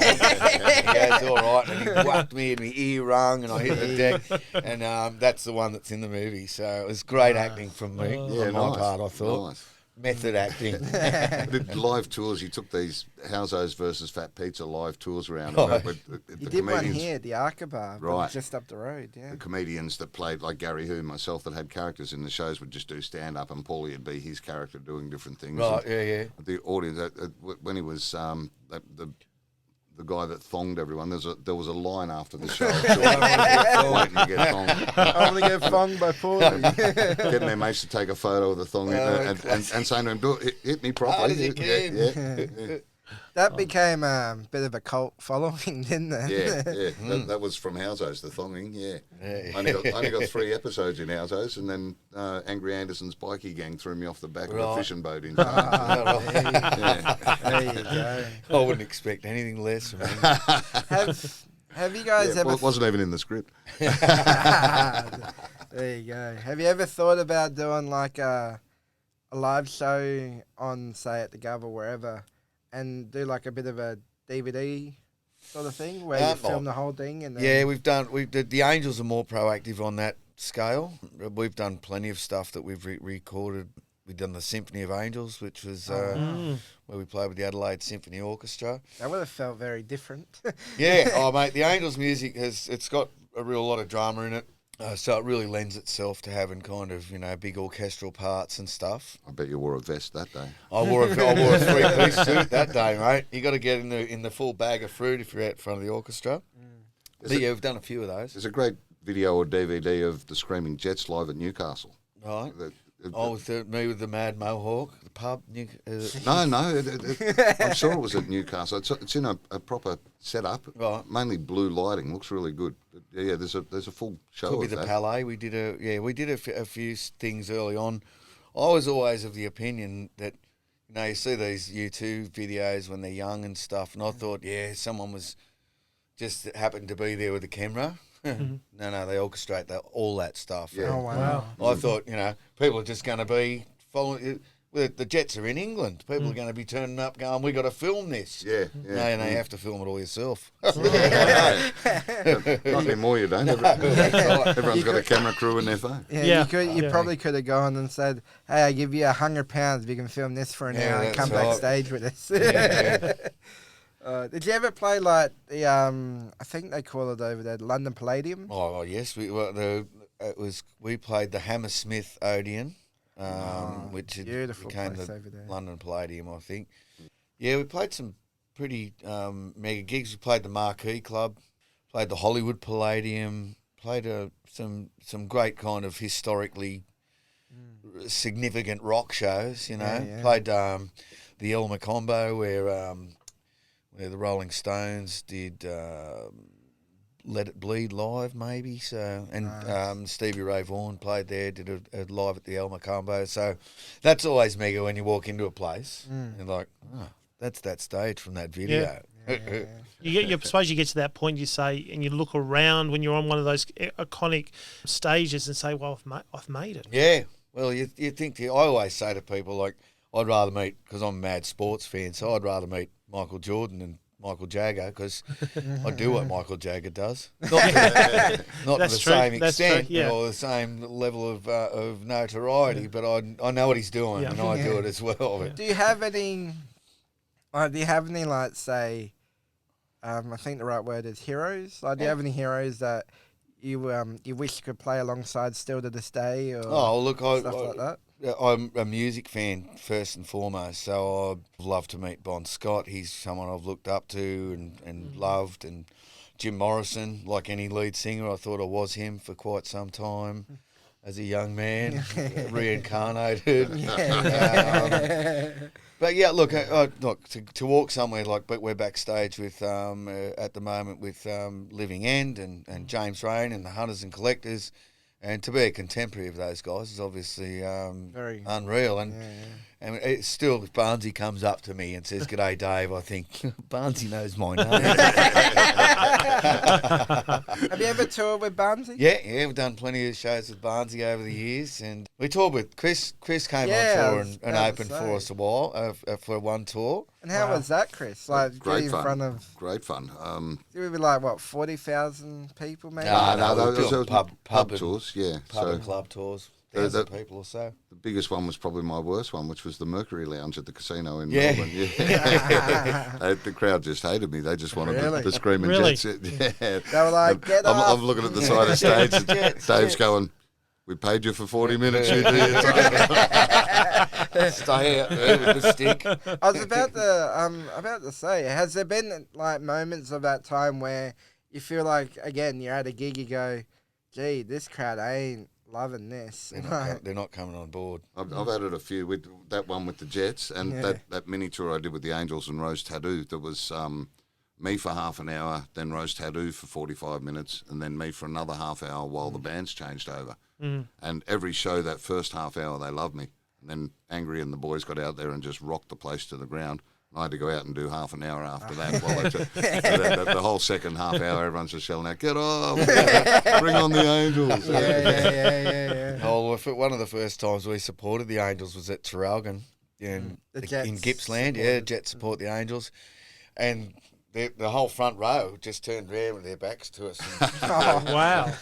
And he goes, "All right," and he whacked me, and my ear rung, and I hit the deck, and that's the one that's in the movie. So it was great acting from me, Yeah, on my nice. part. I thought Nice. method acting. The live tours, you took these Housos versus Fat Pizza live tours around. Oh. And the You did one comedians- here, the Arca Bar, but Right. just up the road. Yeah. The comedians that played, like Gary Who, myself, that had characters in the shows would just do stand-up, and Paulie would be his character doing different things. Right, And yeah. The audience, when he was the guy that thonged everyone, there was a line after the show. Waiting to get thonged. I'm going to get funged by Paulie. Getting their mates to take a photo of the thong and saying to him, hit me properly. Hard as you can. Yeah. That became a bit of a cult following, didn't it? Yeah. That was from Housos, the thonging, yeah. Only got 3 episodes in Housos, and then Angry Anderson's bikie gang threw me off the back of a fishing boat in There you go. I wouldn't expect anything less from him. Have you guys Yeah, ever... well, it wasn't even in the script. There you go. Have you ever thought about doing like a live show on, say, at the Gov or wherever, and do like a bit of a DVD sort of thing where you film the whole thing? And then... Yeah, the Angels are more proactive on that scale. We've done plenty of stuff that we've recorded. We've done the Symphony of Angels, which was where we played with the Adelaide Symphony Orchestra. That would have felt very different. Yeah, oh mate, the Angels music it's got a real lot of drama in it. So it really lends itself to having kind of, big orchestral parts and stuff. I bet you wore a vest that day. I wore a 3-piece suit that day, mate. You got to get in the full bag of fruit if you're out in front of the orchestra. But yeah, we've done a few of those. There's a great video or DVD of the Screaming Jets live at Newcastle. Right. Me with the Mad Mohawk, the pub. No, I'm sure it was at Newcastle. It's in a proper setup, Right. mainly blue lighting. Looks really good. But yeah, there's a full show Could be of the that. Palais. We did a few things early on. I was always of the opinion that you see these YouTube videos when they're young and stuff, and I thought, someone was just happened to be there with a camera. No, they orchestrate all that stuff. Yeah. Oh, wow. I thought, people are just going to be following. The Jets are in England. People are going to be turning up, going, "We got to film this." Yeah. No, you have to film it all yourself. Not anymore, you don't. Everyone's got a camera crew in their phone. Yeah, you probably could have gone and said, "Hey, I give you £100 if you can film this for an hour and that's come right. backstage with us." Did you ever play like the I think they call it over there, London Palladium? Yes, we played the Hammersmith Odeon, which beautiful became place the over there. London Palladium, I think. Yeah, we played some pretty mega gigs. We played the Marquee Club, played the Hollywood Palladium, played some great kind of historically significant rock shows. You know, Yeah. played the El Macombo where the Rolling Stones did Let It Bleed live, maybe. So and Stevie Ray Vaughan played there, did a live at the El Macombo. So that's always mega when you walk into a place and like, oh, that's that stage from that video. I suppose you get to that point, you say, and you look around when you're on one of those iconic stages and say, well, I've made it. Yeah. Well, you think, I always say to people, like, I'd rather meet, because I'm a mad sports fan, so I'd rather meet Michael Jordan than Michael Jagger, because I do what Michael Jagger does. Not to the same extent or the same level of notoriety, but I know what he's doing and I do it as well. Do you have any, like, say, I think the right word is heroes? Like, do you have any heroes that you wish you could play alongside still to this day, or stuff like that? I'm a music fan first and foremost, so I'd love to meet Bon Scott. He's someone I've looked up to and loved, and Jim Morrison, like any lead singer, I thought I was him for quite some time as a young man, reincarnated. But yeah, look, to walk somewhere like, but we're backstage with at the moment with Living End and James Rain and the Hunters and Collectors, and to be a contemporary of those guys is obviously very unreal. And and it's still, if Barnesy comes up to me and says, "G'day, Dave," I think Barnesy knows my name. Have you ever toured with Barnesy? Yeah, we've done plenty of shows with Barnesy over the years, and we toured with Chris. Chris came on tour and opened for us a while for one tour. And how was that, Chris? Like, Great getting fun. in front of... Great fun. It would be like, what, 40,000 people maybe? No, those doing pub and- tours, yeah. Pub and club tours. 1,000 people or so. The biggest one was probably my worst one, which was the Mercury Lounge at the casino in Yeah. Melbourne. Yeah. The crowd just hated me. They just wanted the screaming Jets. Yeah. They were like, get I'm looking at the side of stage and Dave's going, "We paid you for 40 minutes, you did." Stay out there with the stick. I was about to say, has there been like moments of that time where you feel like, again, you're at a gig, you go, "Gee, this crowd ain't loving this." They're not coming on board. I've had it a few with that one with the Jets and that mini tour I did with the Angels and Rose Tattoo. There was me for half an hour, then Rose Tattoo for 45 minutes, and then me for another half hour while the bands changed over. And every show, that first half hour, they loved me. And then Angry and the boys got out there and just rocked the place to the ground. And I had to go out and do half an hour after that. The whole second half hour, everyone's just yelling out, "Get off! Bring on the Angels!" Yeah. Oh, one of the first times we supported the Angels was at Traralgon in Gippsland. Yeah, Jets support the Angels. And the whole front row just turned around with their backs to us. And Wow.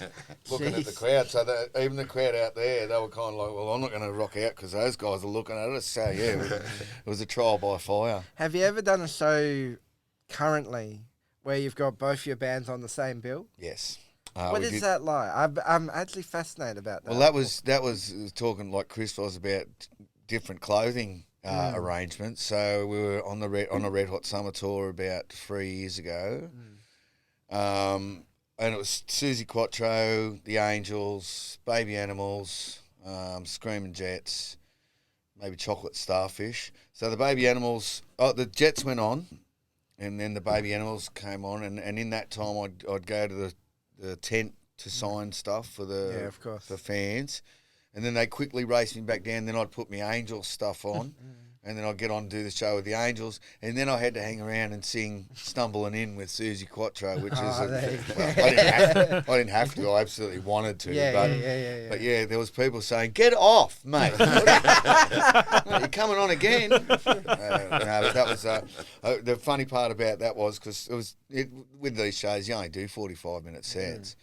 looking at the crowd. So even the crowd out there, they were kind of like, "Well, I'm not going to rock out because those guys are looking at us." So, yeah, it was a trial by fire. Have you ever done a show currently where you've got both your bands on the same bill? Yes. What is that like? I'm actually fascinated about that. Well, that was talking like Chris was about different clothing arrangements. So we were on a Red Hot Summer tour about 3 years ago, and it was Susie Quattro, the Angels, Baby Animals, Screaming Jets, maybe Chocolate Starfish. So the Baby Animals, the Jets went on, and then the Baby Animals came on, and in that time I'd go to the tent to sign stuff for of course, for fans. And then they quickly raced me back down. Then I'd put my Angels stuff on, and then I'd get on and do the show with the Angels. And then I had to hang around and sing "Stumbling In" with Susie Quattro, which is I didn't have to. I absolutely wanted to. But yeah, there was people saying, "Get off, mate! You're coming on again." No, but that was the funny part about that was because with these shows you only do 45-minute sets,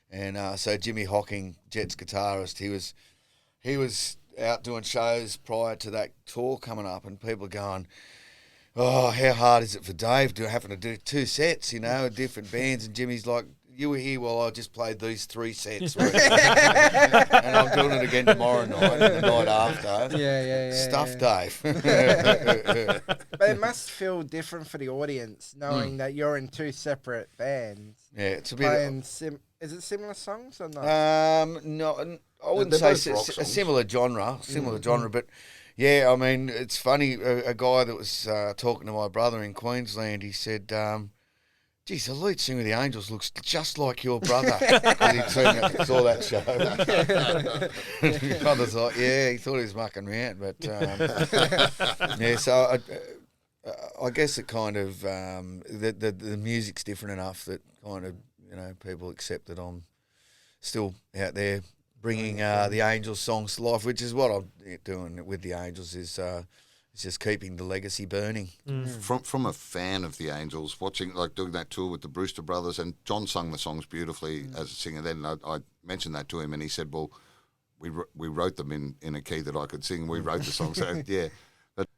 and so Jimmy Hocking, Jets guitarist, he was out doing shows prior to that tour coming up, and people going, oh, how hard is it for Dave having to do 2 sets, with different bands? And Jimmy's like, you were here while I just played these 3 sets. And I'm doing it again tomorrow night and the night after. Yeah. Stuff, Dave. But it must feel different for the audience knowing that you're in 2 separate bands. Yeah, it's a bit. Playing is it similar songs or not? No, I wouldn't They're say both rock a songs. similar genre, but yeah, I mean, it's funny. A guy that was talking to my brother in Queensland, he said, geez, the lead singer of the Angels looks just like your brother. And he saw that show. His brother's like, yeah, he thought he was mucking around, but yeah. So I guess it kind of the music's different enough that kind of people accept that I'm still out there bringing the Angels songs to life, which is what I'm doing with the Angels is just keeping the legacy burning. From a fan of the Angels, watching doing that tour with the Brewster brothers, and John sung the songs beautifully as a singer. Then I mentioned that to him, and he said, "Well, we wrote them in a key that I could sing. We wrote the songs." So yeah, but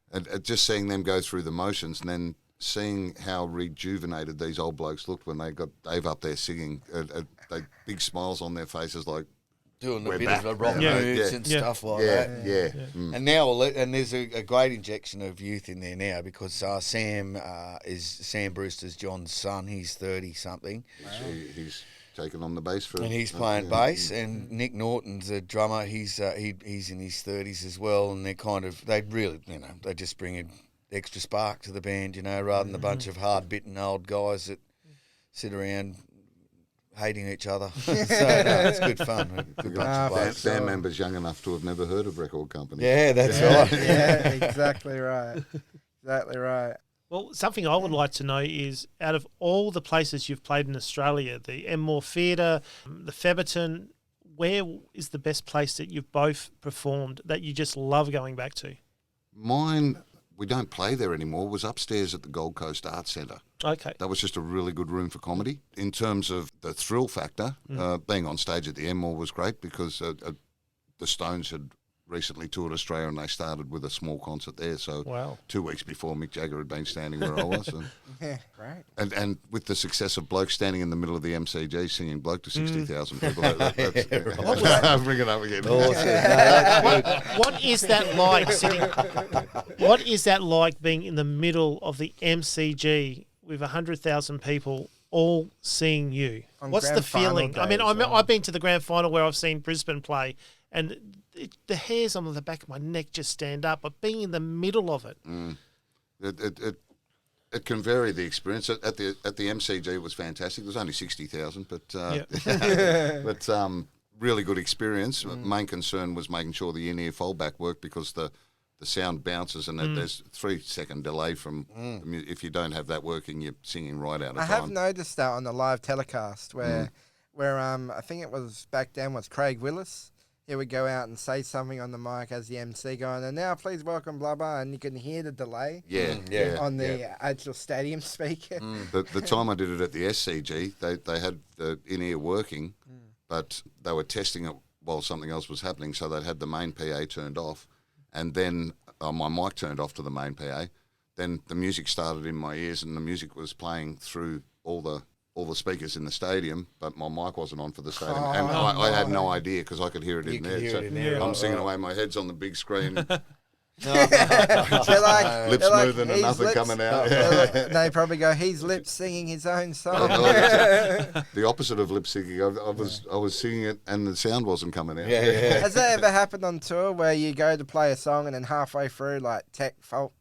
just seeing them go through the motions, and then seeing how rejuvenated these old blokes looked when they got Dave up there singing, they big smiles on their faces, like. Doing a We're bit back. of rock Yeah. moves Yeah. and Yeah. stuff like Yeah, that. yeah. Mm. And now, and there's a great injection of youth in there now because Sam is Sam Brewster's John's son. He's 30-something. He's taken on the bass for, And he's playing bass, and Nick Norton's a drummer. He's in his 30s as well, and they really they just bring an extra spark to the band, rather than a bunch of hard-bitten old guys that sit around hating each other. So it's good fun. A good bunch of blokes. band members young enough to have never heard of record company. Yeah, that's right. Yeah, exactly right. Exactly right. Well, something I would like to know is, out of all the places you've played in Australia, the Enmore Theatre, the Febberton, where is the best place that you've both performed that you just love going back to? Mine, we don't play there anymore, was upstairs at the Gold Coast Arts Centre. Okay. That was just a really good room for comedy. In terms of the thrill factor, being on stage at the Enmore was great because the Stones had recently toured Australia and they started with a small concert there. So Wow. 2 weeks before Mick Jagger had been standing where I was. And, Yeah, great. and with the success of Bloke standing in the middle of the MCG singing Bloke to 60,000 people. I'm bringing it up again. What is that like sitting? What is that like being in the middle of the MCG with 100,000 people all seeing you? On What's the grand final feeling? I day mean, as well. I've been to the grand final where I've seen Brisbane play, and the hairs on the back of my neck just stand up. But being in the middle of it, It can vary the experience. At the MCG it was fantastic. There was only 60,000, but but really good experience. Main concern was making sure the in-ear foldback worked because the sound bounces and there's 3-second delay from the if you don't have that working, you're singing right out of I time. have noticed that on the live telecast where I think it was back then was Craig Willis. He would go out and say something on the mic as the MC going, and now please welcome blah blah, and you can hear the delay on the actual stadium speaker. The time I did it at the SCG, they had the in-ear working, but they were testing it while something else was happening, so they'd had the main PA turned off, and then my mic turned off to the main PA. Then the music started in my ears, and the music was playing through all the speakers in the stadium, but my mic wasn't on for the stadium, and I had no idea because I could hear it in there. hear So it in there, I'm singing away, my head's on the big screen, They're like, lips they're like, moving and "He's nothing lips." coming out. They probably go, he's lip singing his own song. The opposite of lip syncing. I was singing it and the sound wasn't coming out. Has that ever happened on tour where you go to play a song and then halfway through, like, tech fault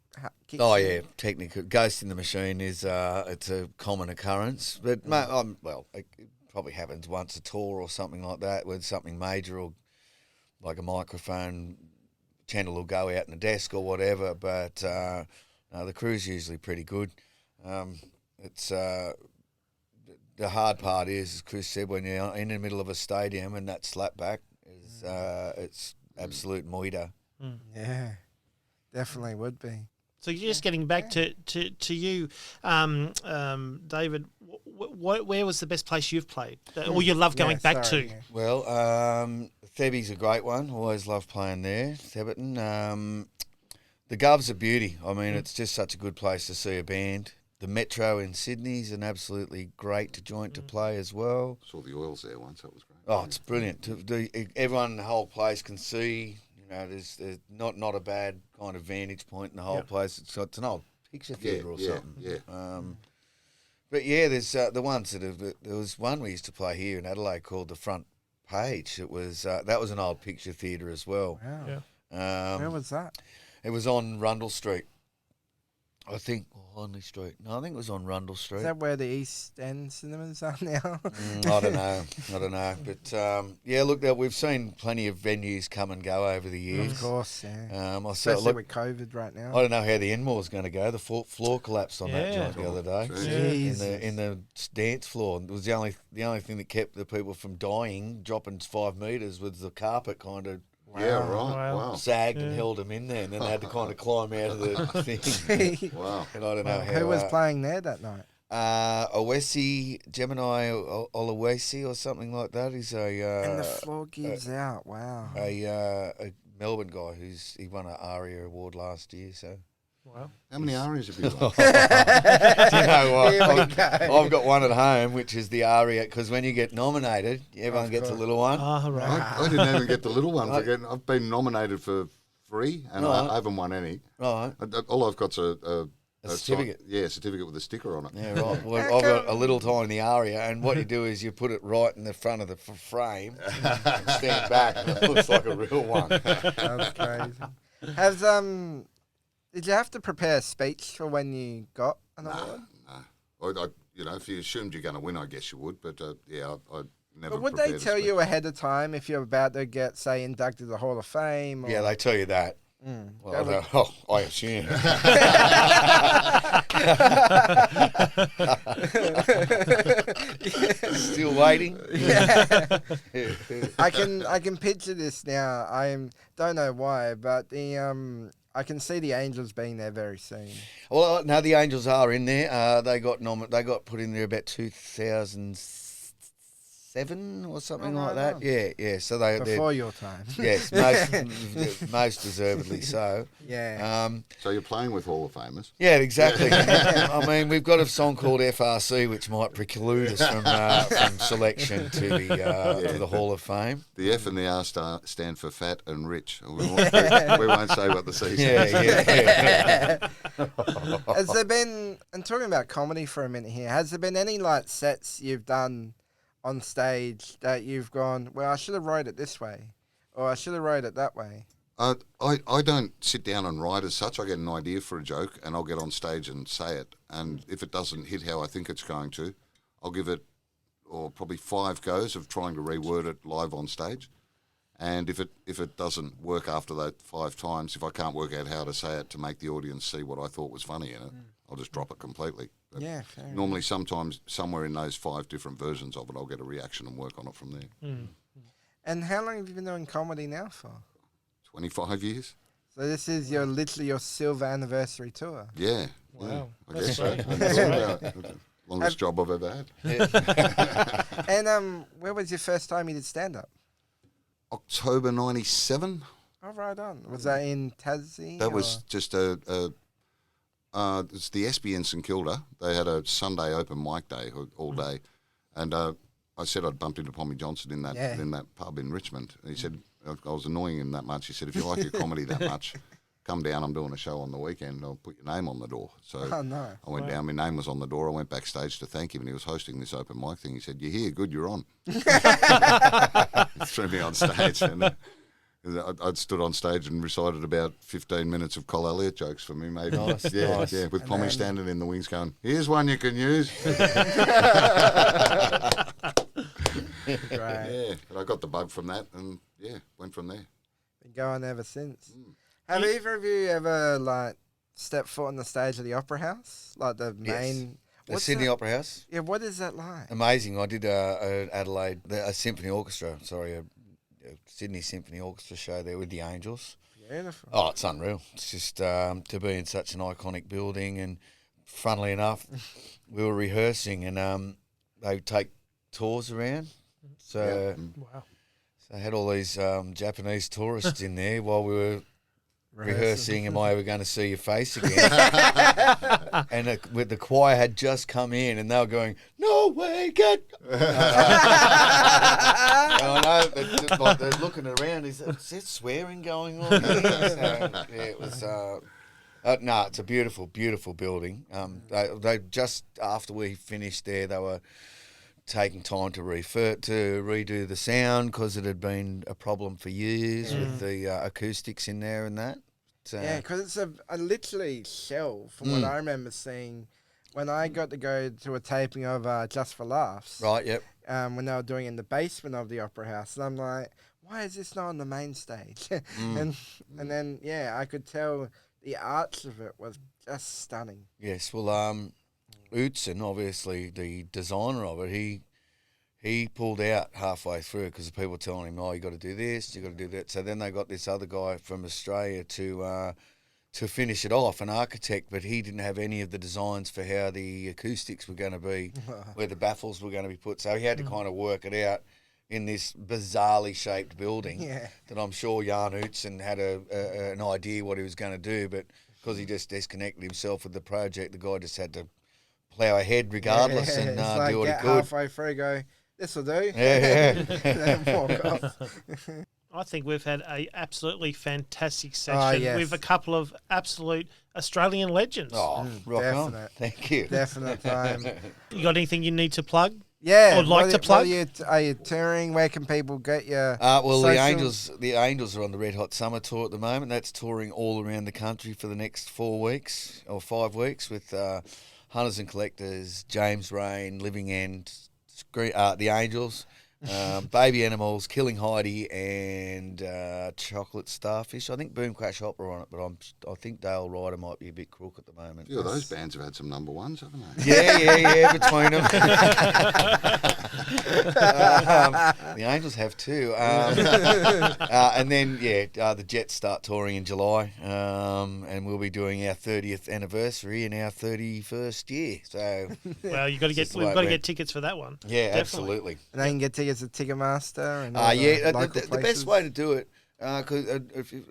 kicks Oh in? yeah, technical Ghost in the Machine is it's a common occurrence, but well, it probably happens once a tour or something like that with something major or like a microphone channel will go out in the desk or whatever. But no, the crew's usually pretty good. It's the hard part is, as Chris said, when you're in the middle of a stadium and that slapback is it's absolute moida. Yeah, definitely would be. so you're just getting back to you, David. Where was the best place you've played, or you love going back to? Well, Thebby's a great one. Always love playing there. Theberton. The Gov's a beauty. I mean, it's just such a good place to see a band. The Metro in Sydney's an absolutely great joint to play as well. Saw the Oils there once. That was great. Oh, it's brilliant. Everyone in the whole place can see. You know, there's not a bad kind of vantage point in the whole place. It's an old picture theatre or something. Yeah. But yeah, there's the ones that have. There was one we used to play here in Adelaide called the Front Page. It was that was an old picture theatre as well. Wow. Yeah. Where was that? It was on Rundle Street, I think. Honley Street. No, I think it was on Rundle Street. Is that where the East End cinemas are now? I don't know. But yeah, look, we've seen plenty of venues come and go over the years. Of course, yeah. Especially with COVID right now. I don't know how the Enmore's going to go. The floor collapsed on that Yeah. joint the other day. Jesus. In the dance floor. It was the only thing that kept the people from dying, dropping 5 metres, was the carpet kind of Yeah, right. Wow. Wow. sagged and held them in there, and then they had to kind of climb out of the thing. Wow. And I don't know how. Who was playing there that night? Owesi, Gemini Olawesi or something like that. He's And the floor gives out. Wow. a Melbourne guy he won an ARIA award last year. So Wow. How many ARIAs have you got? do you know what? Here we go. I've got one at home, which is the ARIA, because when you get nominated, everyone gets a little one. Ah, right. I didn't even get the little one. I've been nominated for 3, and Right. I haven't won any. Right. All I've got's a certificate. a certificate with a sticker on it. Yeah, right. Well, I've got a little tiny ARIA, and what you do is you put it right in the front of the frame and stand back, and it looks like a real one. That's crazy. Did you have to prepare a speech for when you got an award? No. If you assumed you're going to win, I guess you would. But I never. But would they prepared a tell speech. you ahead of time if you're about to get, say, inducted to the Hall of Fame? Or... Yeah, they tell you that. Well, I assume. Still waiting. Yeah. I can picture this now. Don't know why, but I can see the Angels being there very soon. Well, no, the Angels are in there. They got put in there about 2007 or something Oh, like right that. on. Yeah. So they're Before your time. yes, most deservedly so. Yeah. So you're playing with Hall of Famers. Yeah, exactly. I mean, we've got a song called FRC, which might preclude us from selection to the Hall of Fame. The F and the R stand for fat and rich. We won't say what the C stands for. Yeah. Has there been, and talking about comedy for a minute here, has there been any like sets you've done on stage that you've gone, well, I should have wrote it this way, or I should have wrote it that way? I don't sit down and write as such. I get an idea for a joke and I'll get on stage and say it. And if it doesn't hit how I think it's going to, I'll give it probably 5 goes of trying to reword it live on stage. And if it doesn't work after that 5 times, if I can't work out how to say it to make the audience see what I thought was funny in it, I'll just drop it completely. But Yeah, fair enough. normally, sometimes, somewhere in those 5 different versions of it, I'll get a reaction and work on it from there. And how long have you been doing comedy now for? 25 years? So this is literally your silver anniversary tour. Yeah. Wow. Yeah, I That's guess so. great. That's about longest job I've ever had. And where was your first time you did stand-up? October 97. Oh, right on. Was that in Tassie? That was just it's the SB in St Kilda. They had a Sunday open mic day all day, and I said I'd bumped into Pommy Johnson in that pub in Richmond. And he said I was annoying him that much. He said, if you like your comedy that much, come down. I'm doing a show on the weekend. I'll put your name on the door. So Oh, no. I went down. My name was on the door. I went backstage to thank him, and he was hosting this open mic thing. He said, "You're here. Good. You're on." He threw me on stage, and I'd stood on stage and recited about 15 minutes of Col Elliott jokes for me, maybe. Nice. Yeah, with Pommy standing in the wings going, "Here's one you can use." Great. Yeah, but I got the bug from that, and went from there. Been going ever since. Have either of you ever stepped foot on the stage of the Opera House, like the main? The What's Sydney that? Opera House. Yeah, what is that like? Amazing. I did Adelaide, a symphony orchestra. A Sydney Symphony Orchestra show there with the Angels. Beautiful. Oh, it's unreal. It's just to be in such an iconic building, and funnily enough, we were rehearsing, and they take tours around. So, Wow. so I had all these Japanese tourists in there while we were rehearsing, am I ever going to see your face again? And the choir had just come in and they were going, no way, get. I know, they're looking around, is there swearing going on here? So, yeah, it was... no, it's a beautiful, beautiful building. They just after we finished there, they were taking time to redo the sound because it had been a problem for years with the acoustics in there and that. Yeah, because it's a literally shell from what I remember seeing when I got to go to a taping of Just for Laughs. Right, yep. When they were doing it in the basement of the Opera House. And I'm like, why is this not on the main stage? And then, yeah, I could tell the arch of it was just stunning. Yes, well, Utzon, obviously the designer of it, he pulled out halfway through because the people were telling him, oh, you got to do this, you got to do that. So then they got this other guy from Australia to finish it off, an architect, but he didn't have any of the designs for how the acoustics were going to be, where the baffles were going to be put. So he had to kind of work it out in this bizarrely shaped building that I'm sure Jan Utzon had an idea what he was going to do, but because he just disconnected himself with the project, the guy just had to plough ahead regardless and like do what he get could. halfway through, go, this will do. Yeah. Then walk off. I think we've had a absolutely fantastic section with a couple of absolute Australian legends. Oh, rock on. definite. Thank you. Definite time. You got anything you need to plug? Yeah. Or like to plug? Are you touring? Where can people get your Well, socials? the Angels are on the Red Hot Summer Tour at the moment. That's touring all around the country for the next 4 weeks or 5 weeks with Hunters and Collectors, James Rain, Living End, the Angels, Baby Animals, Killing Heidi, and Chocolate Starfish. I think Boom Crash Opera on it, but I think Dale Ryder might be a bit crook at the moment. A few of those bands have had some number ones, haven't they? Yeah, between them. The Angels have too. And then, the Jets start touring in July, and we'll be doing our 30th anniversary in our 31st year. So, well, we've got to get tickets for that one. Yeah, Definitely. absolutely. And they can get tickets at Ticketmaster. And The best way to do it, because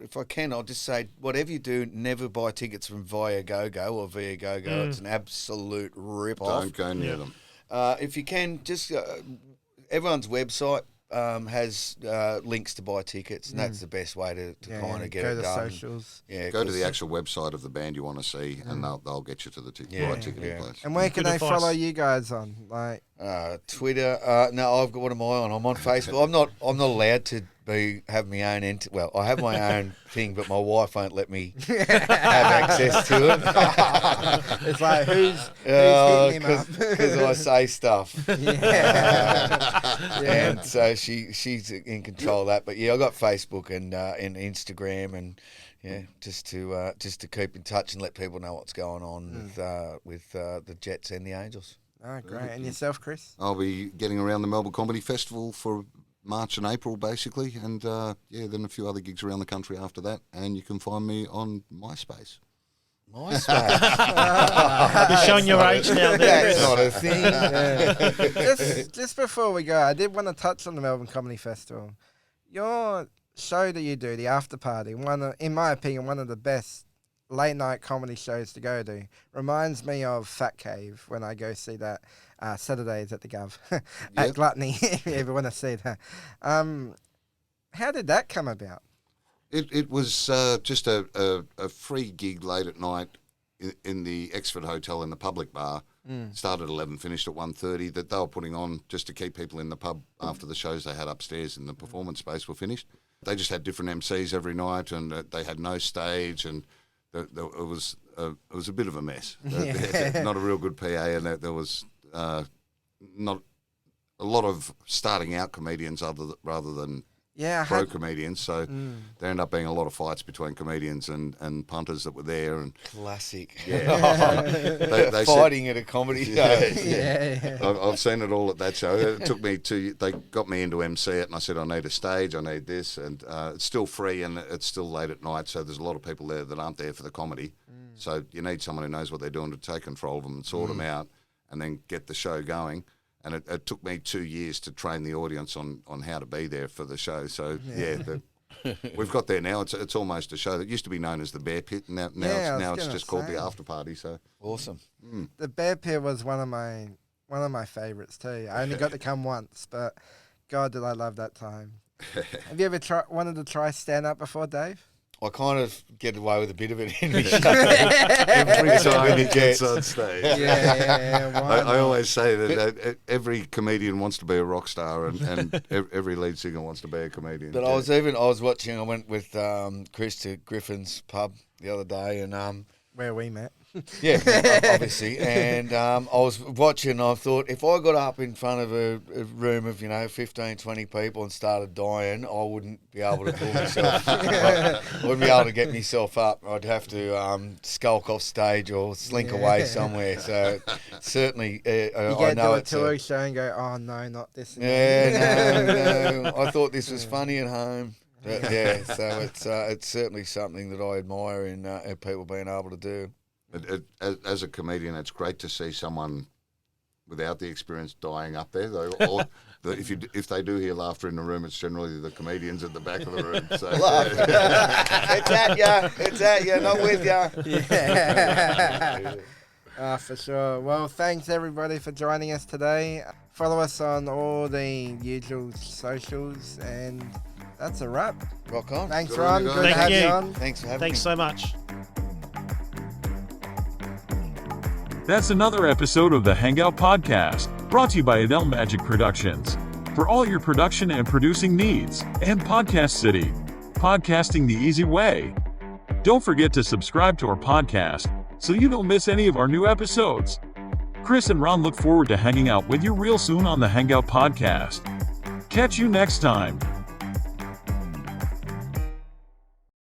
if I can, I'll just say, whatever you do, never buy tickets from Viagogo or Viagogo. It's an absolute rip-off. Don't go near them. If you can, just everyone's website has links to buy tickets, and that's the best way to kind of get it done. Go to socials. Yeah, Go to the actual website of the band you want to see, and they'll get you to the right ticketing place. And where can Good they advice. follow you guys on? Like Twitter. No, I've got, what am I on? I'm on Facebook. I'm not allowed to have my own. I have my own thing, but my wife won't let me have access to it. it's like who's hitting him up? Because I say stuff. Yeah. And so she's in control of that. But yeah, I got Facebook and Instagram, and just to keep in touch and let people know what's going on with the Jets and the Angels. Oh, great. And yourself, Chris? I'll be getting around the Melbourne Comedy Festival for March and April, basically, and then a few other gigs around the country after that. And you can find me on MySpace. MySpace. You're showing your age now. That's not a thing. Just before we go, I did want to touch on the Melbourne Comedy Festival. Your show that you do, the After Party, in my opinion, one of the best late night comedy shows to go to. Reminds me of Fat Cave when I go see that Saturdays at the Gov at Gluttony. If you ever want to see that. How did that come about? It was just a free gig late at night in the Exford Hotel in the public bar. Started at 11, finished at 1:30. That they were putting on just to keep people in the pub after the shows they had upstairs in the performance space were finished. They just had different MCs every night, and they had no stage, and it was a bit of a mess. Not a real good PA, and there was not a lot of starting out comedians rather than pro comedians. So there ended up being a lot of fights between comedians and punters that were there. And classic. Yeah. they fighting at a comedy show. I've seen it all at that show. It took me they got me into MC it, and I said, I need a stage, I need this, and it's still free and it's still late at night, so there's a lot of people there that aren't there for the comedy. So you need someone who knows what they're doing to take control of them and sort them out and then get the show going. And it took me 2 years to train the audience on how to be there for the show. So, we've got there now. It's almost a show that used to be known as the Bear Pit, and now it's just called the After Party. So Awesome. The Bear Pit was one of my favourites too. I only got to come once, but God, did I love that time. Have you ever wanted to try stand up before, Dave? I kind of get away with a bit of it in my show. Every time it gets on stage. Yeah. I always say that every comedian wants to be a rock star, and every lead singer wants to be a comedian. But I went with Chris to Griffin's pub the other day, and where we met. yeah, obviously. And I was watching, and I thought, if I got up in front of a room of 15, 20 people and started dying, I wouldn't be able to pull myself. I wouldn't be able to get myself up. I'd have to skulk off stage or slink away somewhere. So certainly, I know it's to a show and go, oh no, not this. No. I thought this was funny at home. But yeah, so it's certainly something that I admire in people being able to do. As a comedian, it's great to see someone without the experience dying up there. If they do hear laughter in the room, it's generally the comedians at the back of the room. So, It's at you, not with you. Yeah. For sure. Well, thanks everybody for joining us today. Follow us on all the usual socials, and that's a wrap. Rock on. Thanks, Good on Ron. you Good to guys. have Thank you you. on. Thanks for having Thanks me. so much. That's another episode of the Hangout Podcast, brought to you by Adel Magic Productions. For all your production and producing needs, and Podcast City, podcasting the easy way. Don't forget to subscribe to our podcast so you don't miss any of our new episodes. Chris and Ron look forward to hanging out with you real soon on the Hangout Podcast. Catch you next time.